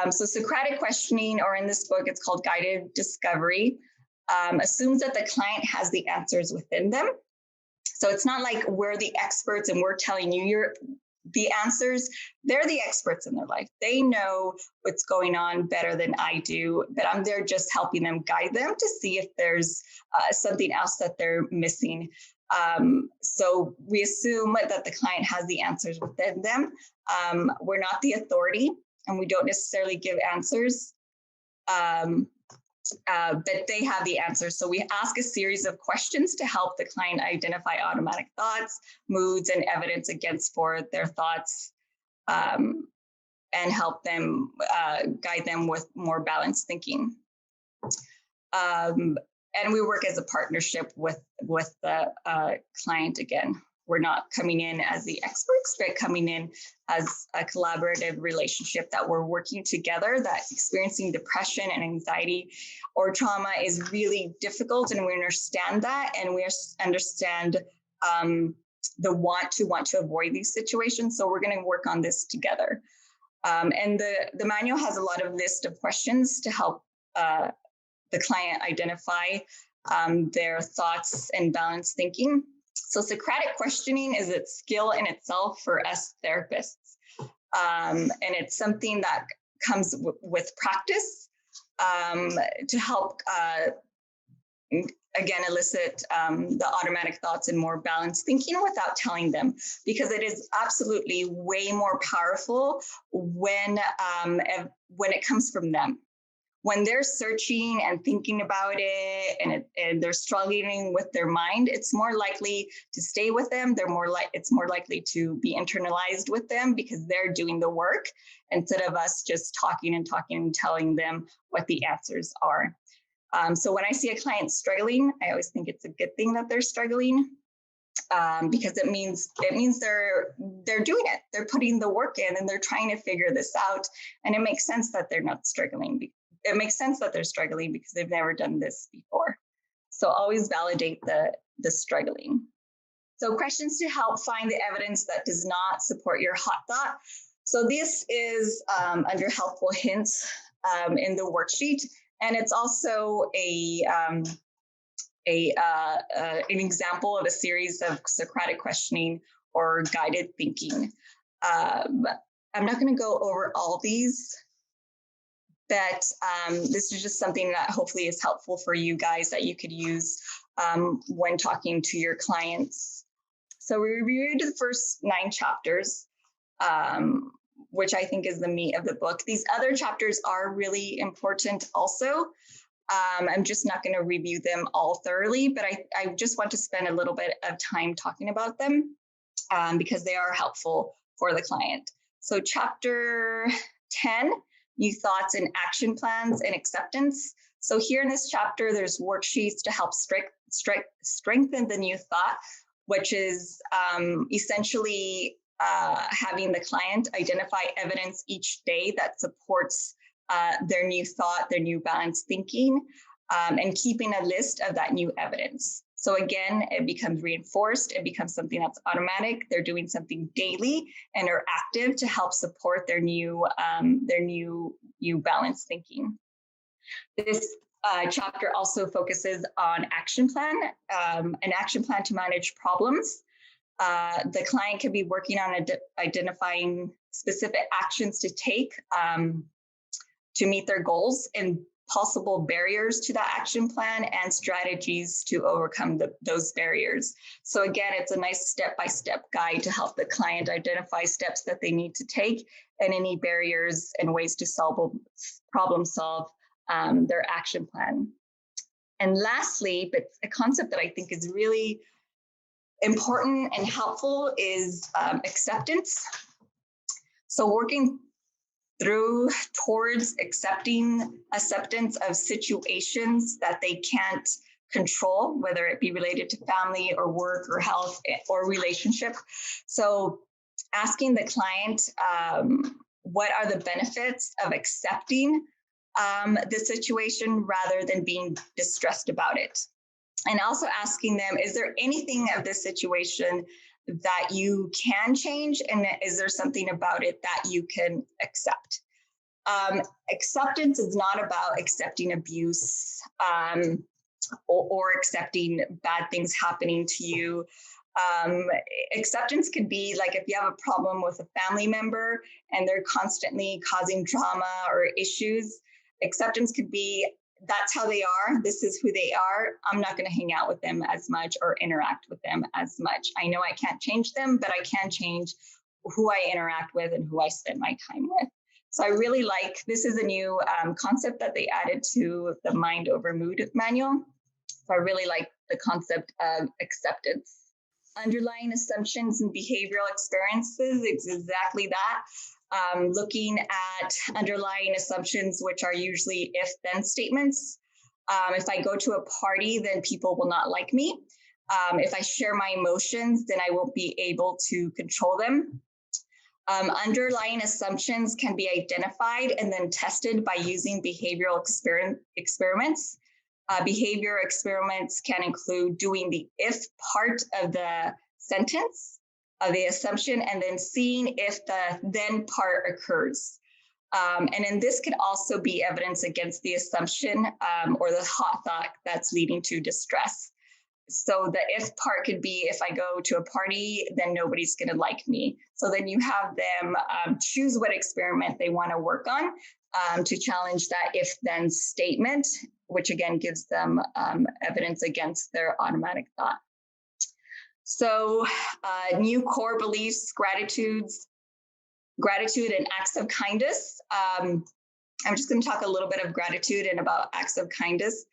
So Socratic questioning, or in this book, it's called Guided Discovery, assumes that the client has the answers within them. So it's not like we're the experts and we're telling you the answers. They're the experts in their life. They know what's going on better than I do, but I'm there just helping them, guide them to see if there's something else that they're missing. So we assume that the client has the answers within them. We're not the authority, and we don't necessarily give answers, but they have the answers. So we ask a series of questions to help the client identify automatic thoughts, moods, and evidence against for their thoughts, and help them guide them with more balanced thinking. And we work as a partnership with the client again. We're not coming in as the experts, but coming in as a collaborative relationship that we're working together, that experiencing depression and anxiety or trauma is really difficult. And we understand that. And we understand the want to avoid these situations. So we're going to work on this together. And the manual has a lot of list of questions to help the client identify their thoughts and balanced thinking. So Socratic questioning is a skill in itself for us therapists. And it's something that comes with practice to help, again, elicit the automatic thoughts and more balanced thinking without telling them, because it is absolutely way more powerful when it comes from them. When they're searching and thinking about it, and they're struggling with their mind, it's more likely to stay with them. It's more likely to be internalized with them because they're doing the work instead of us just talking and telling them what the answers are. So when I see a client struggling, I always think it's a good thing that they're struggling, because it means they're doing it. They're putting the work in and they're trying to figure this out. And it makes sense that they're not struggling. It makes sense that they're struggling because they've never done this before. So always validate the struggling. So questions to help find the evidence that does not support your hot thought. So this is under helpful hints in the worksheet. And it's also an example of a series of Socratic questioning or guided thinking. I'm not going to go over all these, but this is just something that hopefully is helpful for you guys that you could use when talking to your clients. So we reviewed the first 9 chapters, which I think is the meat of the book. These other chapters are really important also. I'm just not going to review them all thoroughly, but I just want to spend a little bit of time talking about them because they are helpful for the client. So chapter 10, new thoughts and action plans and acceptance. So here in this chapter, there's worksheets to help strengthen the new thought, which is essentially having the client identify evidence each day that supports their new thought, their new balanced thinking, and keeping a list of that new evidence. So again, it becomes reinforced. It becomes something that's automatic. They're doing something daily and are active to help support their new balanced thinking. This chapter also focuses on action plan, an action plan to manage problems. The client can be working on identifying specific actions to take to meet their goals and possible barriers to that action plan and strategies to overcome those barriers. So again, it's a nice step-by-step guide to help the client identify steps that they need to take and any barriers and ways to problem solve their action plan. And lastly, but a concept that I think is really important and helpful is acceptance. So working towards acceptance of situations that they can't control, whether it be related to family or work or health or relationship. So asking the client, what are the benefits of accepting the situation rather than being distressed about it? And also asking them, is there anything of this situation that you can change? And is there something about it that you can accept? Acceptance is not about accepting abuse or accepting bad things happening to you. Acceptance could be like if you have a problem with a family member and they're constantly causing drama or issues. Acceptance could be, that's how they are. This is who they are. I'm not going to hang out with them as much or interact with them as much. I know I can't change them, but I can change who I interact with and who I spend my time with. So I really like, this is a new concept that they added to the Mind Over Mood manual. So I really like the concept of acceptance. Underlying assumptions and behavioral experiences, it's exactly that. Looking at underlying assumptions, which are usually if-then statements. If I go to a party, then people will not like me. If I share my emotions, then I won't be able to control them. Underlying assumptions can be identified and then tested by using behavioral experiments. Behavior experiments can include doing the if part of the sentence of the assumption and then seeing if the then part occurs. And then this could also be evidence against the assumption or the hot thought that's leading to distress. So the if part could be, if I go to a party, then nobody's going to like me. So then you have them choose what experiment they want to work on to challenge that if then statement, which again gives them evidence against their automatic thought. So new core beliefs, gratitude and acts of kindness. I'm just going to talk a little bit of gratitude and about acts of kindness.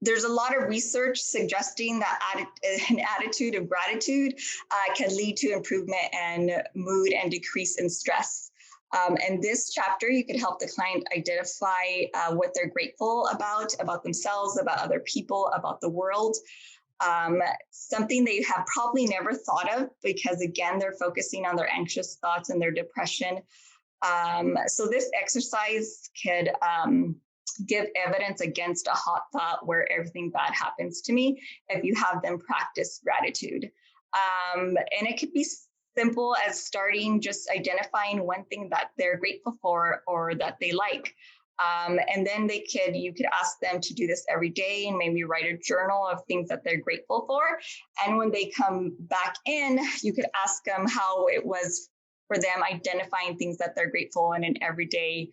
There's a lot of research suggesting that an attitude of gratitude can lead to improvement in mood and decrease in stress. In this chapter, you could help the client identify what they're grateful about themselves, about other people, about the world. Something they have probably never thought of because, again, they're focusing on their anxious thoughts and their depression. So this exercise could give evidence against a hot thought where everything bad happens to me if you have them practice gratitude. And it could be simple as starting just identifying one thing that they're grateful for or that they like. And then you could ask them to do this every day and maybe write a journal of things that they're grateful for. And when they come back in, you could ask them how it was for them identifying things that they're grateful in everyday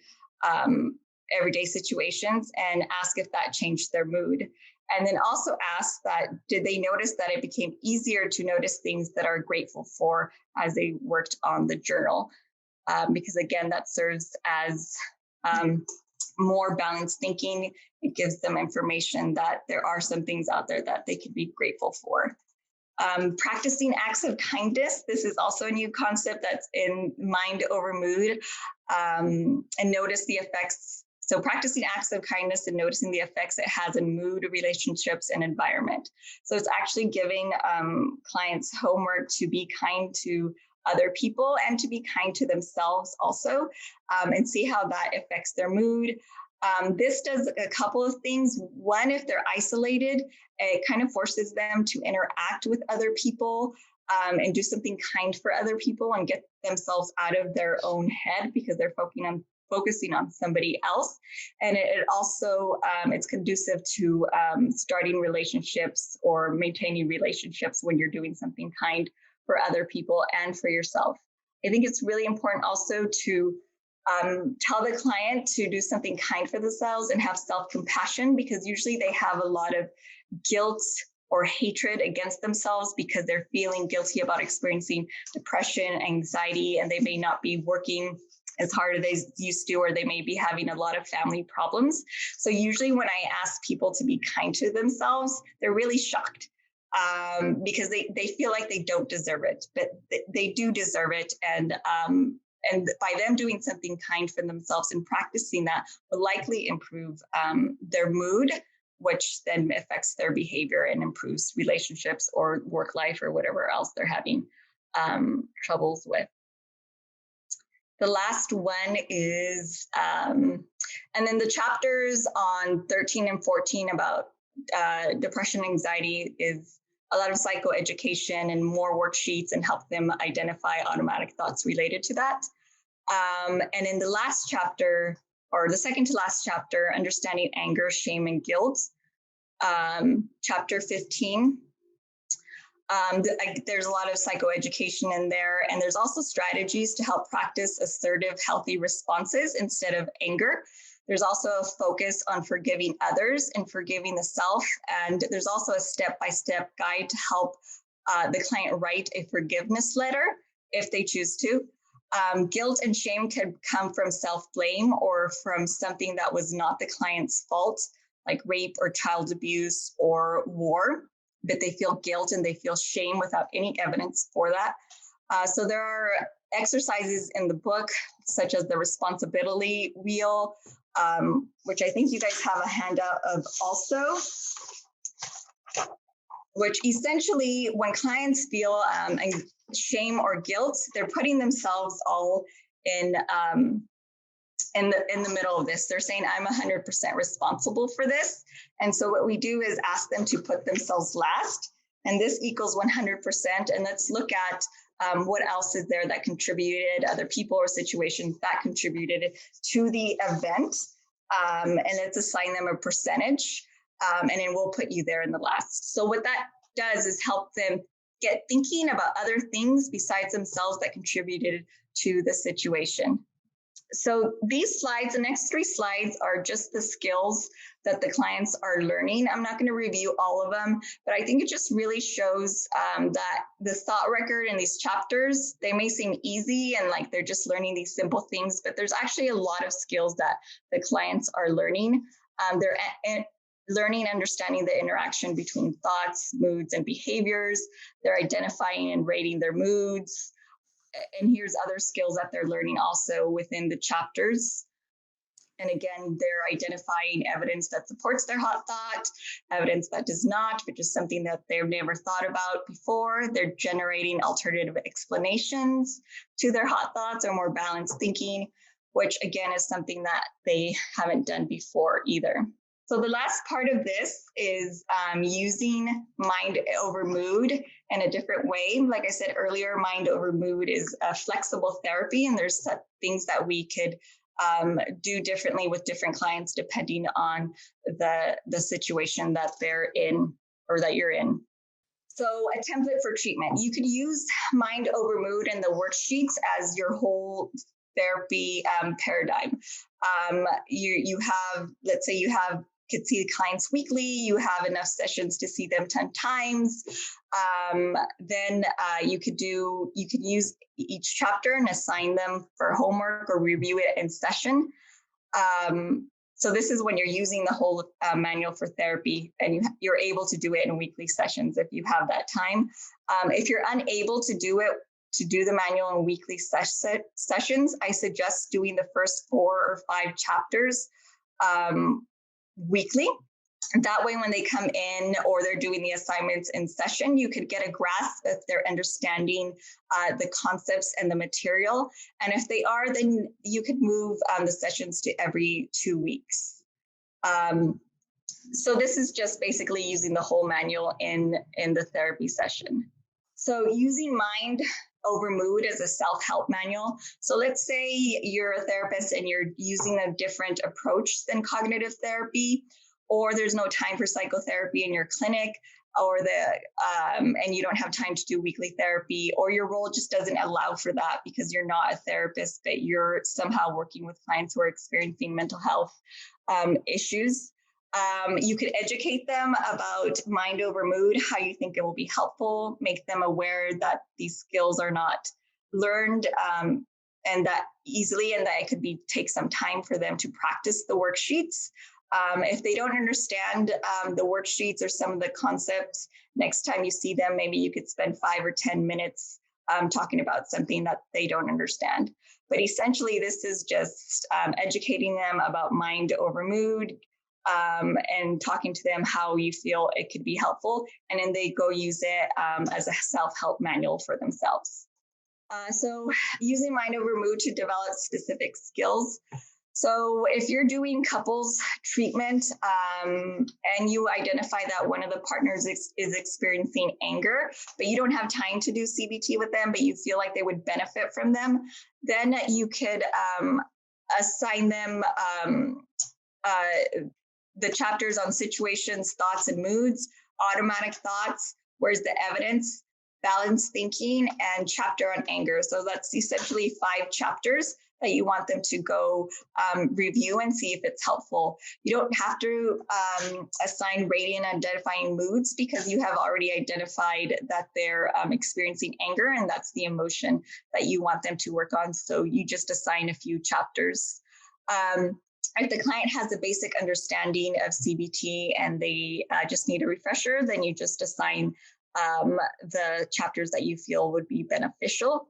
situations, and ask if that changed their mood. And then also ask that, did they notice that it became easier to notice things that are grateful for as they worked on the journal? Because again, that serves as more balanced thinking. It gives them information that there are some things out there that they could be grateful for. Practicing acts of kindness. This is also a new concept that's in mind over mood, and notice the effects. So practicing acts of kindness and noticing the effects it has in mood, relationships, and environment. So it's actually giving clients homework to be kind to other people and to be kind to themselves also, and see how that affects their mood. This does a couple of things. One, if they're isolated, it kind of forces them to interact with other people and do something kind for other people and get themselves out of their own head because they're focusing on somebody else. And it also, it's conducive to starting relationships or maintaining relationships when you're doing something kind for other people and for yourself. I think it's really important also to tell the client to do something kind for themselves and have self-compassion, because usually they have a lot of guilt or hatred against themselves because they're feeling guilty about experiencing depression, anxiety, and they may not be working as hard as they used to, or they may be having a lot of family problems. So usually when I ask people to be kind to themselves, they're really shocked because they feel like they don't deserve it, but they do deserve it. And by them doing something kind for themselves and practicing that will likely improve their mood, which then affects their behavior and improves relationships or work life or whatever else they're having troubles with. The last one is, and then the chapters on 13 and 14 about depression, anxiety is a lot of psychoeducation and more worksheets and help them identify automatic thoughts related to that. And in the last chapter, or the second to last chapter, understanding anger, shame, and guilt, chapter 15, there's a lot of psychoeducation in there, and there's also strategies to help practice assertive, healthy responses instead of anger. There's also a focus on forgiving others and forgiving the self, and there's also a step-by-step guide to help the client write a forgiveness letter if they choose to. Guilt and shame could come from self-blame or from something that was not the client's fault, like rape or child abuse or war, but they feel guilt and they feel shame without any evidence for that. So there are exercises in the book, such as the responsibility wheel, which I think you guys have a handout of also, which essentially when clients feel shame or guilt, they're putting themselves all in the middle of this. They're saying, I'm 100% responsible for this. And so what we do is ask them to put themselves last, and this equals 100%. And let's look at what else is there that contributed, other people or situations that contributed to the event. And let's assign them a percentage. and then we'll put you there in the last. So what that does is help them get thinking about other things besides themselves that contributed to the situation. So these slides, the next 3 slides, are just the skills that the clients are learning. I'm not going to review all of them, but I think it just really shows that the thought record in these chapters, they may seem easy and like they're just learning these simple things, but there's actually a lot of skills that the clients are learning. They're learning, understanding the interaction between thoughts, moods, and behaviors. They're identifying and rating their moods. And here's other skills that they're learning also within the chapters. And again, they're identifying evidence that supports their hot thought, evidence that does not, which is something that they've never thought about before. They're generating alternative explanations to their hot thoughts or more balanced thinking, which again is something that they haven't done before either. So the last part of this is using mind over mood in a different way. Like I said earlier, mind over mood is a flexible therapy, and there's things that we could do differently with different clients depending on the situation that they're in or that you're in. So a template for treatment. You could use mind over mood and the worksheets as your whole therapy paradigm. You have, let's say you could see the clients weekly, you have enough sessions to see them 10 times. Then you could use each chapter and assign them for homework or review it in session. So this is when you're using the whole manual for therapy, and you're able to do it in weekly sessions if you have that time. If you're unable to do the manual in weekly sessions, I suggest doing the first 4 or 5 chapters weekly. That way, when they come in or they're doing the assignments in session, you could get a grasp if they're understanding the concepts and the material. And if they are, then you could move the sessions to every 2 weeks. So this is just basically using the whole manual in the therapy session. So using mind over mood as a self-help manual. So let's say you're a therapist and you're using a different approach than cognitive therapy, or there's no time for psychotherapy in your clinic, or and you don't have time to do weekly therapy, or your role just doesn't allow for that because you're not a therapist, but you're somehow working with clients who are experiencing mental health issues. You could educate them about mind over mood, how you think it will be helpful, make them aware that these skills are not learned and that easily, and that it could take some time for them to practice the worksheets. If they don't understand the worksheets or some of the concepts, next time you see them, maybe you could spend 5 or 10 minutes talking about something that they don't understand. But essentially, this is just educating them about mind over mood, and talking to them how you feel it could be helpful, and then they go use it as a self-help manual for themselves. So using mind over mood to develop specific skills. So if you're doing couples treatment and you identify that one of the partners is experiencing anger, but you don't have time to do CBT with them, but you feel like they would benefit from them, then you could assign them the chapters on situations, thoughts, and moods, automatic thoughts, where's the evidence, balanced thinking, and chapter on anger. So that's essentially 5 chapters that you want them to go review and see if it's helpful. You don't have to assign rating and identifying moods because you have already identified that they're experiencing anger, and that's the emotion that you want them to work on. So you just assign a few chapters. If the client has a basic understanding of CBT and they just need a refresher, then you just assign the chapters that you feel would be beneficial.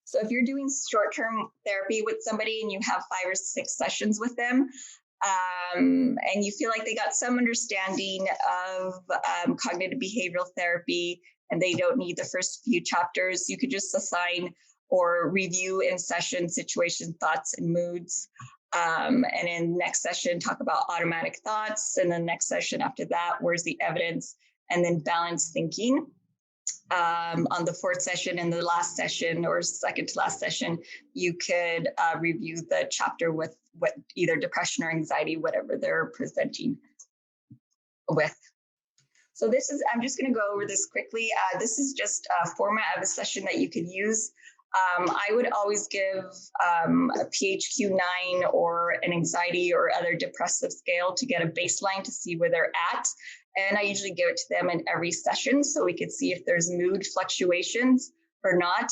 So if you're doing short-term therapy with somebody and you have 5 or 6 sessions with them, and you feel like they got some understanding of cognitive behavioral therapy and they don't need the first few chapters, you could just assign or review in session situation, thoughts, and moods. And in next session, talk about automatic thoughts. And then next session after that, where's the evidence? And then balanced thinking. On the 4th session and the last session or second to last session, you could review the chapter with either depression or anxiety, whatever they're presenting. with. So I'm just going to go over this quickly. This is just a format of a session that you could use. I would always give a PHQ-9 or an anxiety or other depressive scale to get a baseline to see where they're at. And I usually give it to them in every session so we could see if there's mood fluctuations or not.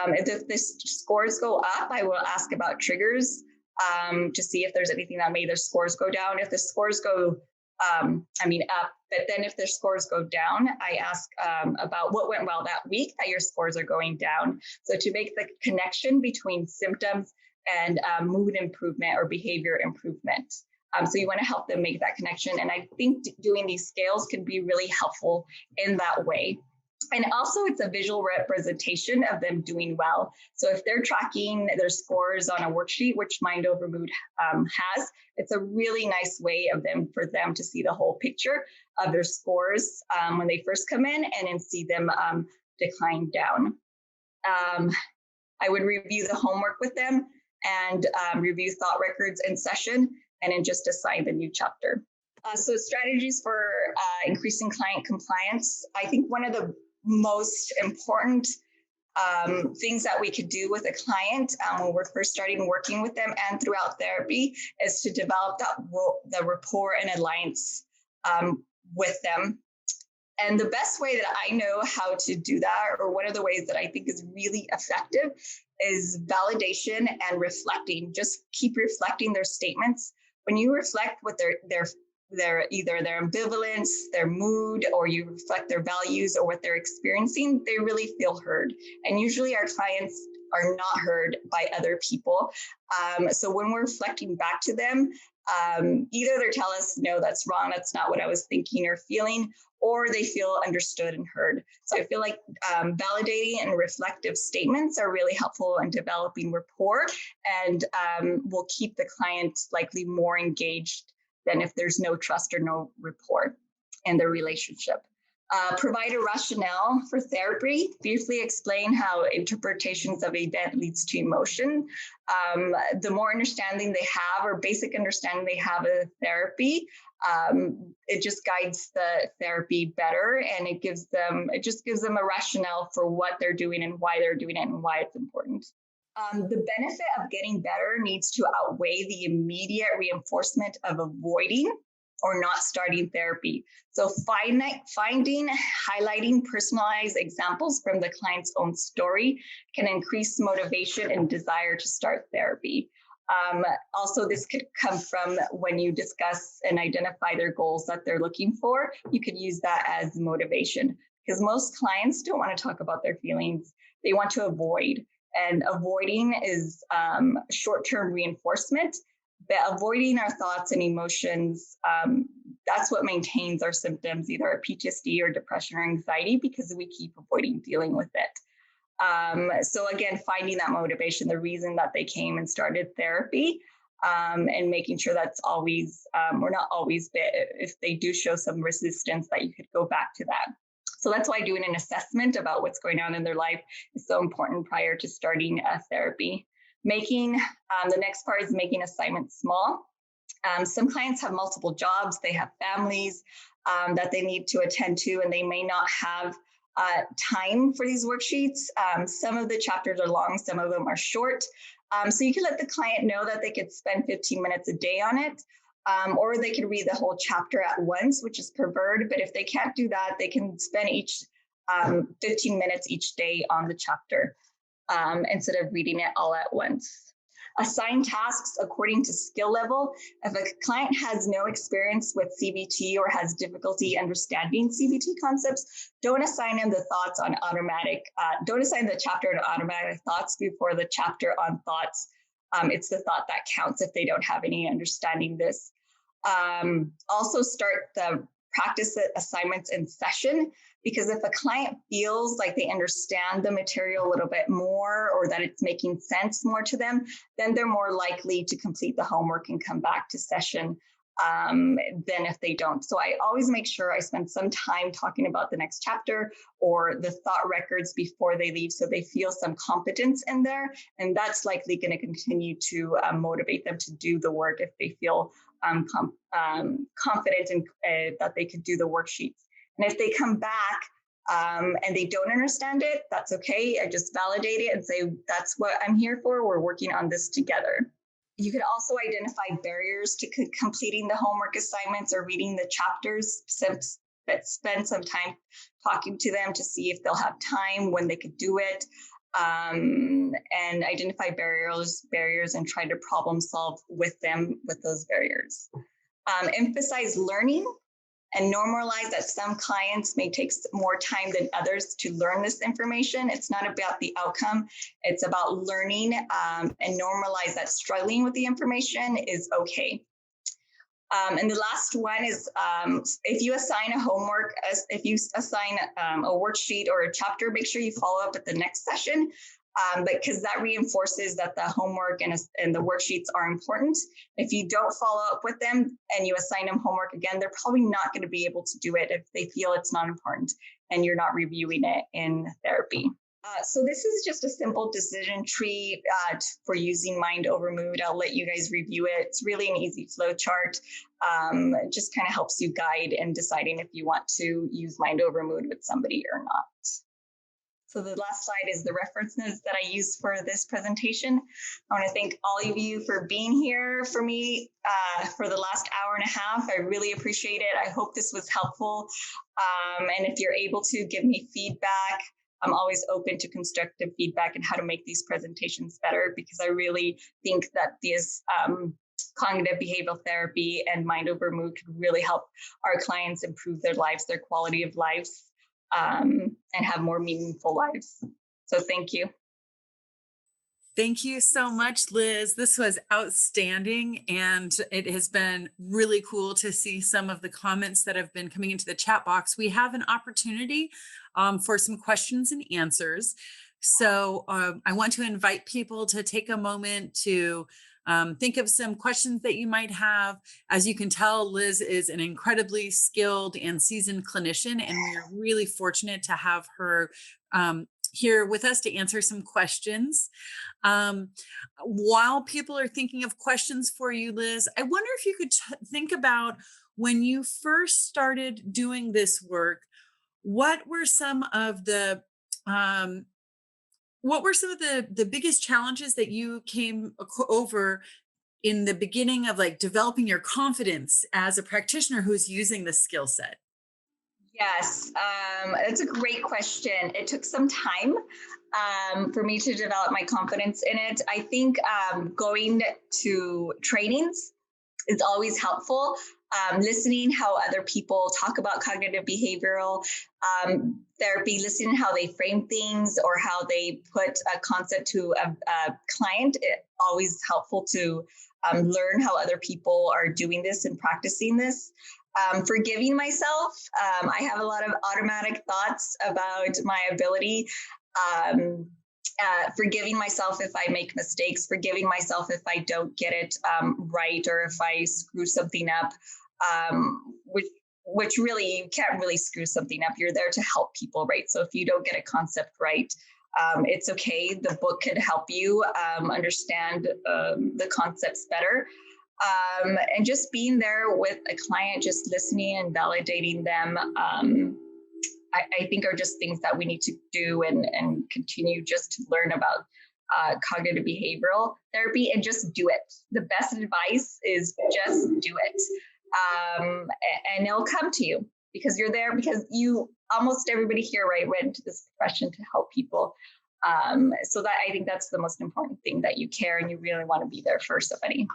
If the scores go up, I will ask about triggers to see if there's anything that made their scores go down. If the scores go up, but then if their scores go down, I ask about what went well that week that your scores are going down. So to make the connection between symptoms and mood improvement or behavior improvement. So you want to help them make that connection. And I think doing these scales can be really helpful in that way. And also it's a visual representation of them doing well. So if they're tracking their scores on a worksheet, which Mind Over Mood has, it's a really nice way for them to see the whole picture of their scores when they first come in and then see them decline down. I would review the homework with them and review thought records in session and then just assign the new chapter. So strategies for increasing client compliance. I think one of the most important things that we could do with a client when we're first starting working with them and throughout therapy is to develop the rapport and alliance with them. And the best way that I know how to do that, or one of the ways that I think is really effective, is validation and reflecting. Just keep reflecting their statements. When you reflect what their either their ambivalence, their mood, or you reflect their values or what they're experiencing, they really feel heard. And usually our clients are not heard by other people. So when we're reflecting back to them, either they tell us, no, that's wrong, that's not what I was thinking or feeling, or they feel understood and heard. So I feel like validating and reflective statements are really helpful in developing rapport and will keep the client likely more engaged than if there's no trust or no rapport in the relationship. Provide a rationale for therapy. Briefly explain how interpretations of event leads to emotion. The more understanding they have, or basic understanding they have of therapy, it just guides the therapy better, and it just gives them a rationale for what they're doing and why they're doing it and why it's important. The benefit of getting better needs to outweigh the immediate reinforcement of avoiding or not starting therapy. So finding, highlighting personalized examples from the client's own story can increase motivation and desire to start therapy. Also, this could come from when you discuss and identify their goals that they're looking for. You could use that as motivation, because most clients don't want to talk about their feelings. They want to avoid. And avoiding is short-term reinforcement, but avoiding our thoughts and emotions, that's what maintains our symptoms, either a PTSD or depression or anxiety, because we keep avoiding dealing with it. So again, finding that motivation, the reason that they came and started therapy, and making sure that's always, or not always, but if they do show some resistance, that you could go back to that. So that's why doing an assessment about what's going on in their life is so important prior to starting therapy. The next part is making assignments small. Some clients have multiple jobs, they have families that they need to attend to, and they may not have time for these worksheets. Some of the chapters are long, some of them are short. So you can let the client know that they could spend 15 minutes a day on it. Or they can read the whole chapter at once, which is preferred. But if they can't do that, they can spend 15 minutes each day on the chapter instead of reading it all at once. Assign tasks according to skill level. If a client has no experience with CBT or has difficulty understanding CBT concepts, don't assign them the thoughts on automatic. Don't assign the chapter on automatic thoughts before the chapter on thoughts. It's the thought that counts if they don't have any understanding this. Also start the practice assignments in session, because if a client feels like they understand the material a little bit more, or that it's making sense more to them, then they're more likely to complete the homework and come back to session than if they don't. So I always make sure I spend some time talking about the next chapter or the thought records before they leave, so they feel some competence in there. And that's likely going to continue to motivate them to do the work if they feel confident in, that they could do the worksheets. And if they come back and they don't understand it, that's okay. I just validate it and say, that's what I'm here for. We're working on this together. You could also identify barriers to completing the homework assignments or reading the chapters. Spend some time talking to them to see if they'll have time when they could do it, and identify barriers and try to problem solve with them with those barriers. Emphasize learning and normalize that some clients may take more time than others to learn this information. It's not about the outcome. It's about learning, and normalize that struggling with the information is okay. And the last one is if you assign a homework, if you assign a worksheet or a chapter, make sure you follow up at the next session, because that reinforces that the homework and the worksheets are important. If you don't follow up with them and you assign them homework again, they're probably not going to be able to do it if they feel it's not important and you're not reviewing it in therapy. So this is just a simple decision tree for using mind over mood. I'll let you guys review it. It's really an easy flow chart. It just kind of helps you guide in deciding if you want to use mind over mood with somebody or not. So the last slide is the references that I used for this presentation. I want to thank all of you for being here for me for the last hour and a half. I really appreciate it. I hope this was helpful. And if you're able to give me feedback, I'm always open to constructive feedback and how to make these presentations better, because I really think that this cognitive behavioral therapy and mind over mood could really help our clients improve their lives, their quality of life, and have more meaningful lives. So thank you. Thank you so much, Liz. This was outstanding, and it has been really cool to see some of the comments that have been coming into the chat box. We have an opportunity for some questions and answers. So I want to invite people to take a moment to think of some questions that you might have. As you can tell, Liz is an incredibly skilled and seasoned clinician, and we're really fortunate to have her here with us to answer some questions. While people are thinking of questions for you, Liz, I wonder if you could think about when you first started doing this work, what were some of the biggest challenges that you came over in the beginning of like developing your confidence as a practitioner who's using this skill set? Yes, that's a great question. It took some time for me to develop my confidence in it. I think going to trainings is always helpful. Listening how other people talk about cognitive behavioral therapy, listening how they frame things or how they put a concept to a client, it's always helpful to learn how other people are doing this and practicing this. Forgiving myself. I have a lot of automatic thoughts about my ability. Forgiving myself if I make mistakes, forgiving myself if I don't get it right, or if I screw something up, which really, you can't really screw something up. You're there to help people, right? So if you don't get a concept right, it's okay. The book could help you understand the concepts better. And just being there with a client, just listening and validating them, I think are just things that we need to do and continue just to learn about cognitive behavioral therapy and just do it. The best advice is just do it. And it'll come to you because you're there, because almost everybody here, right, went into this profession to help people. So that I think that's the most important thing, that you care and you really want to be there for somebody.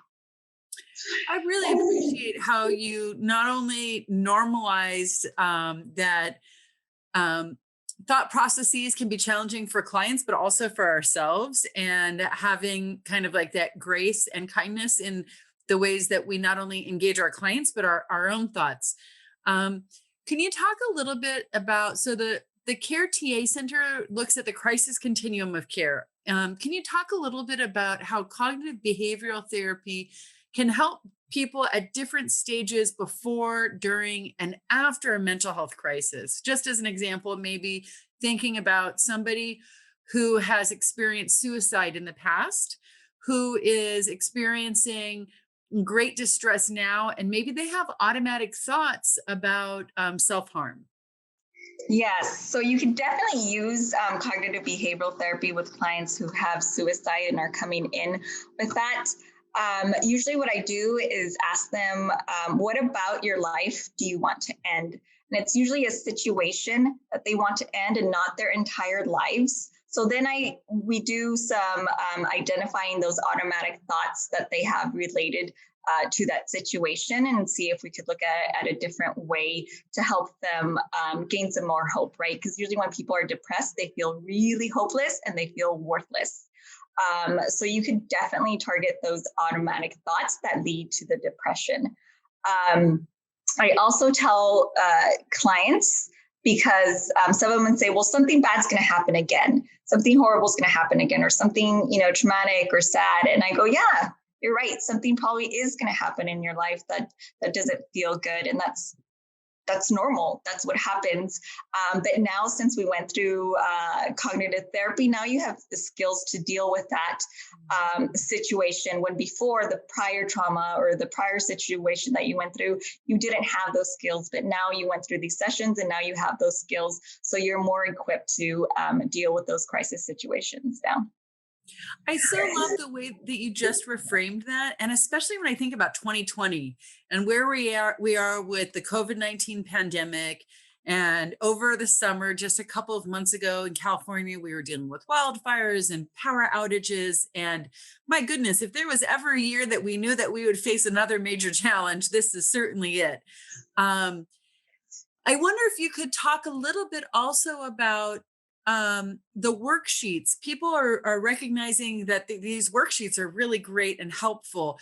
I really appreciate how you not only normalized that thought processes can be challenging for clients, but also for ourselves, and having kind of like that grace and kindness in the ways that we not only engage our clients, but our own thoughts. Can you talk a little bit about, so the CARE TA Center looks at the crisis continuum of care. Can you talk a little bit about how cognitive behavioral therapy can help people at different stages before, during, and after a mental health crisis? Just as an example, maybe thinking about somebody who has experienced suicide in the past, who is experiencing great distress now, and maybe they have automatic thoughts about self-harm. Yes, so you can definitely use cognitive behavioral therapy with clients who have suicide and are coming in with that. Usually, what I do is ask them, what about your life do you want to end? And it's usually a situation that they want to end and not their entire lives. So then we do some identifying those automatic thoughts that they have related to that situation and see if we could look at a different way to help them gain some more hope, right? Because usually when people are depressed, they feel really hopeless and they feel worthless. So you can definitely target those automatic thoughts that lead to the depression. I also tell clients, because some of them say, well, something bad's going to happen again, something horrible is going to happen again, or something, traumatic or sad. And I go, yeah, you're right. Something probably is going to happen in your life that doesn't feel good. And that's normal. That's what happens. But now, since we went through cognitive therapy, now you have the skills to deal with that situation. When before, the prior trauma or the prior situation that you went through, you didn't have those skills. But now you went through these sessions and now you have those skills. So you're more equipped to deal with those crisis situations now. I so love the way that you just reframed that. And especially when I think about 2020 and where we are with the COVID-19 pandemic. And over the summer, just a couple of months ago in California, we were dealing with wildfires and power outages. And my goodness, if there was ever a year that we knew that we would face another major challenge, this is certainly it. Um, I wonder if you could talk a little bit also about the worksheets. People are recognizing that these worksheets are really great and helpful.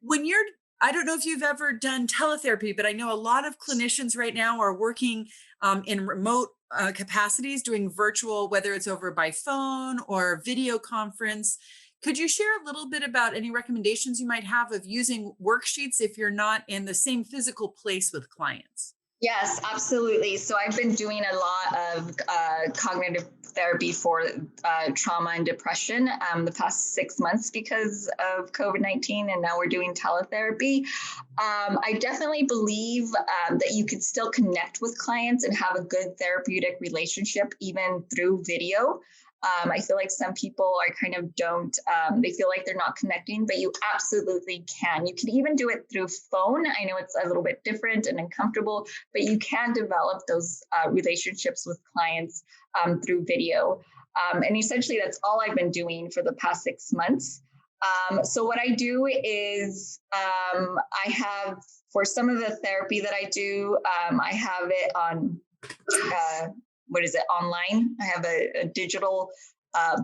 When you're, I don't know if you've ever done teletherapy, but I know a lot of clinicians right now are working in remote capacities, doing virtual, whether it's over by phone or video conference. Could you share a little bit about any recommendations you might have of using worksheets if you're not in the same physical place with clients? Yes, absolutely. So I've been doing a lot of cognitive therapy for trauma and depression the past 6 months because of COVID-19, and now we're doing teletherapy. I definitely believe that you can still connect with clients and have a good therapeutic relationship even through video. I feel like some people are kind of they feel like they're not connecting, but you absolutely can. You can even do it through phone. I know it's a little bit different and uncomfortable, but you can develop those relationships with clients through video. And essentially, that's all I've been doing for the past 6 months. So what I do is I have, for some of the therapy that I do, I have it on online. I have a digital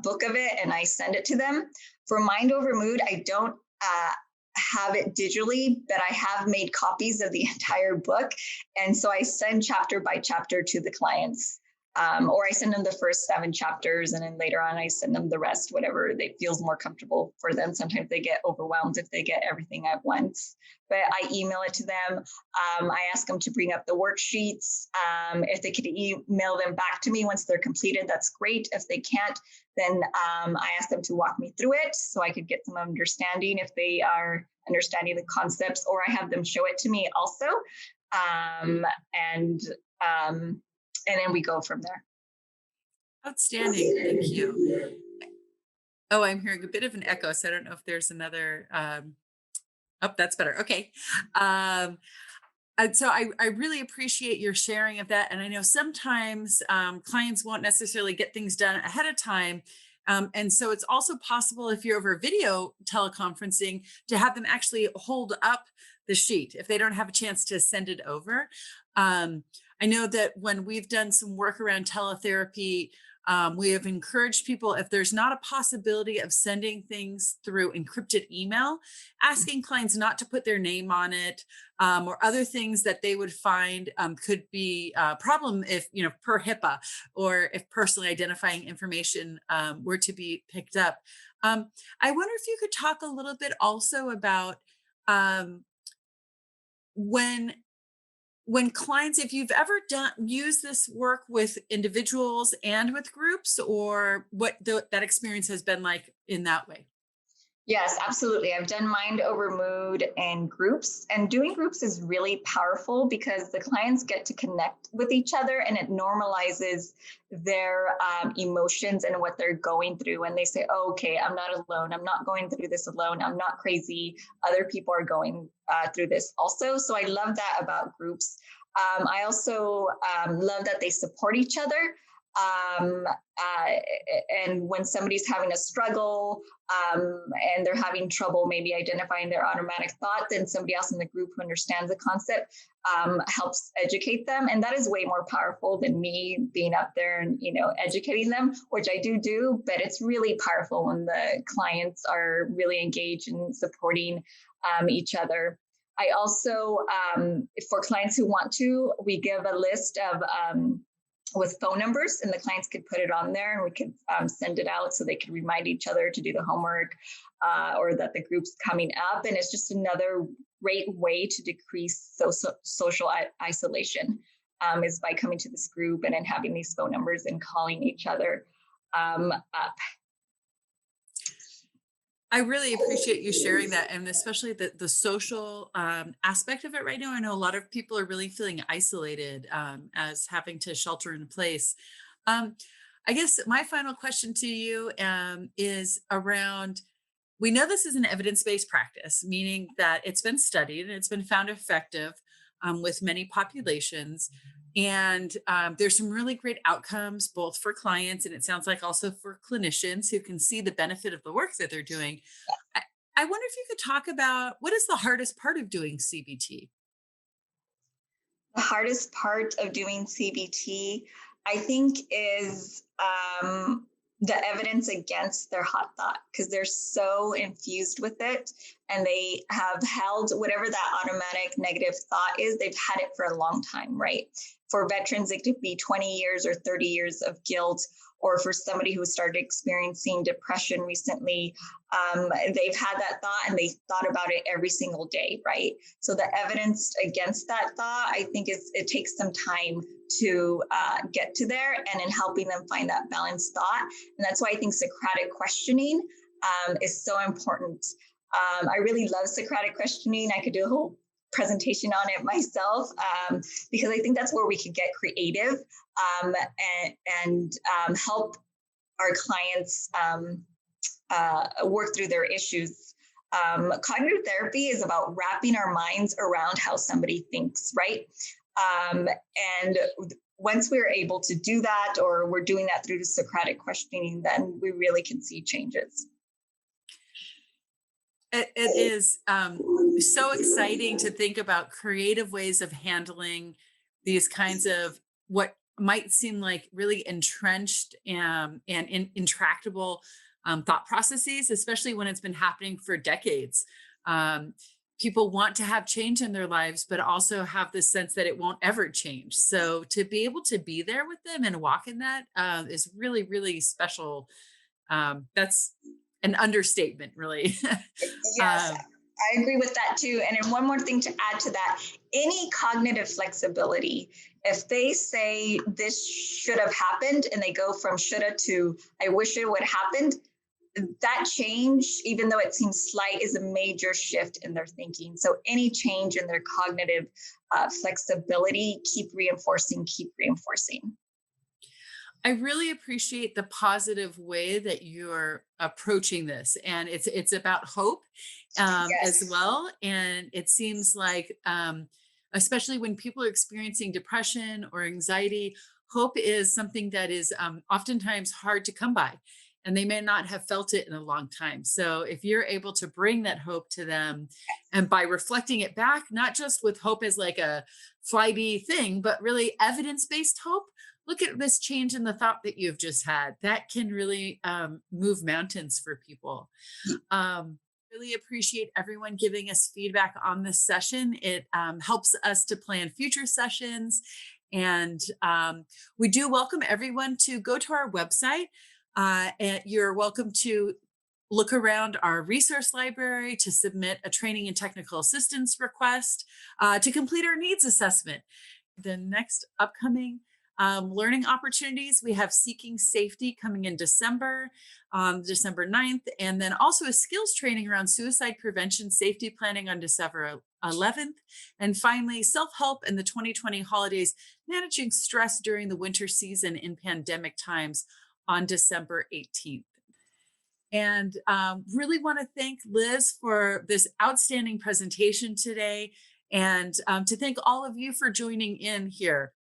book of it and I send it to them. For Mind Over Mood, I don't have it digitally, but I have made copies of the entire book. And so I send chapter by chapter to the clients. Or I send them the first 7 chapters, and then later on I send them the rest, whatever they feels more comfortable for them. Sometimes they get overwhelmed if they get everything at once, but I email it to them. I ask them to bring up the worksheets. If they could email them back to me once they're completed, that's great. If they can't, then I ask them to walk me through it so I could get some understanding if they are understanding the concepts, or I have them show it to me also. And then we go from there. Outstanding. Thank you. Oh, I'm hearing a bit of an echo, so I don't know if there's another. Oh, that's better. Okay. And so I really appreciate your sharing of that. And I know sometimes clients won't necessarily get things done ahead of time. And so it's also possible if you're over video teleconferencing to have them actually hold up the sheet if they don't have a chance to send it over. I know that when we've done some work around teletherapy, we have encouraged people, if there's not a possibility of sending things through encrypted email, asking clients not to put their name on it, or other things that they would find could be a problem if, per HIPAA, or if personally identifying information were to be picked up. I wonder if you could talk a little bit also about um, when clients, if you've ever used this work with individuals and with groups, or what that experience has been like in that way. Yes, absolutely. I've done mind over mood and groups, and doing groups is really powerful because the clients get to connect with each other and it normalizes their emotions and what they're going through. And they say, oh, okay, I'm not alone. I'm not going through this alone. I'm not crazy. Other people are going through this also. So I love that about groups. I also love that they support each other. Um, uh, and when somebody's having a struggle, and they're having trouble maybe identifying their automatic thought, then somebody else in the group who understands the concept helps educate them. And that is way more powerful than me being up there and, educating them, which I do, but it's really powerful when the clients are really engaged in supporting each other. I also, for clients who want to, we give a list of with phone numbers, and the clients could put it on there and we could send it out so they could remind each other to do the homework or that the group's coming up. And it's just another great way to decrease social isolation is by coming to this group and then having these phone numbers and calling each other up. I really appreciate you sharing that, and especially the social aspect of it right now. I know a lot of people are really feeling isolated as having to shelter in place. Um, I guess my final question to you is around, we know this is an evidence-based practice, meaning that it's been studied and it's been found effective with many populations. And there's some really great outcomes, both for clients and it sounds like also for clinicians who can see the benefit of the work that they're doing. I, I wonder if you could talk about what is the hardest part of doing CBT? The hardest part of doing CBT, I think, is the evidence against their hot thought because they're so infused with it and they have held whatever that automatic negative thought is, they've had it for a long time, right? For veterans, it could be 20 years or 30 years of guilt. Or for somebody who started experiencing depression recently, they've had that thought and they thought about it every single day, right? So the evidence against that thought, I think it takes some time to get to there and in helping them find that balanced thought. And that's why I think Socratic questioning is so important. I really love Socratic questioning. I could do a whole presentation on it myself because I think that's where we could get creative and help our clients work through their issues. Cognitive therapy is about wrapping our minds around how somebody thinks, right? And once we're able to do that, or we're doing that through the Socratic questioning, then we really can see changes. It is so exciting to think about creative ways of handling these kinds of what might seem like really entrenched and intractable thought processes, especially when it's been happening for decades. People want to have change in their lives, but also have this sense that it won't ever change. So to be able to be there with them and walk in that is really, really special. That's an understatement, really. Yes, I agree with that too. And then one more thing to add to that, any cognitive flexibility, if they say this should have happened and they go from shoulda to I wish it would have happened, that change, even though it seems slight, is a major shift in their thinking. So any change in their cognitive flexibility, keep reinforcing, keep reinforcing. I really appreciate the positive way that you're approaching this, and it's about hope as Yes. well. And it seems like, especially when people are experiencing depression or anxiety, hope is something that is oftentimes hard to come by, and they may not have felt it in a long time. So if you're able to bring that hope to them, and by reflecting it back, not just with hope as like a flyby thing, but really evidence-based hope. Look at this change in the thought that you've just had. That can really move mountains for people. Really appreciate everyone giving us feedback on this session. It helps us to plan future sessions. And we do welcome everyone to go to our website. And you're welcome to look around our resource library, to submit a training and technical assistance request, to complete our needs assessment. The next upcoming Learning opportunities, we have Seeking Safety coming in December, December 9th, and then also a skills training around suicide prevention safety planning on December 11th. And finally, self-help and the 2020 holidays, managing stress during the winter season in pandemic times on December 18th. And really want to thank Liz for this outstanding presentation today, and to thank all of you for joining in here.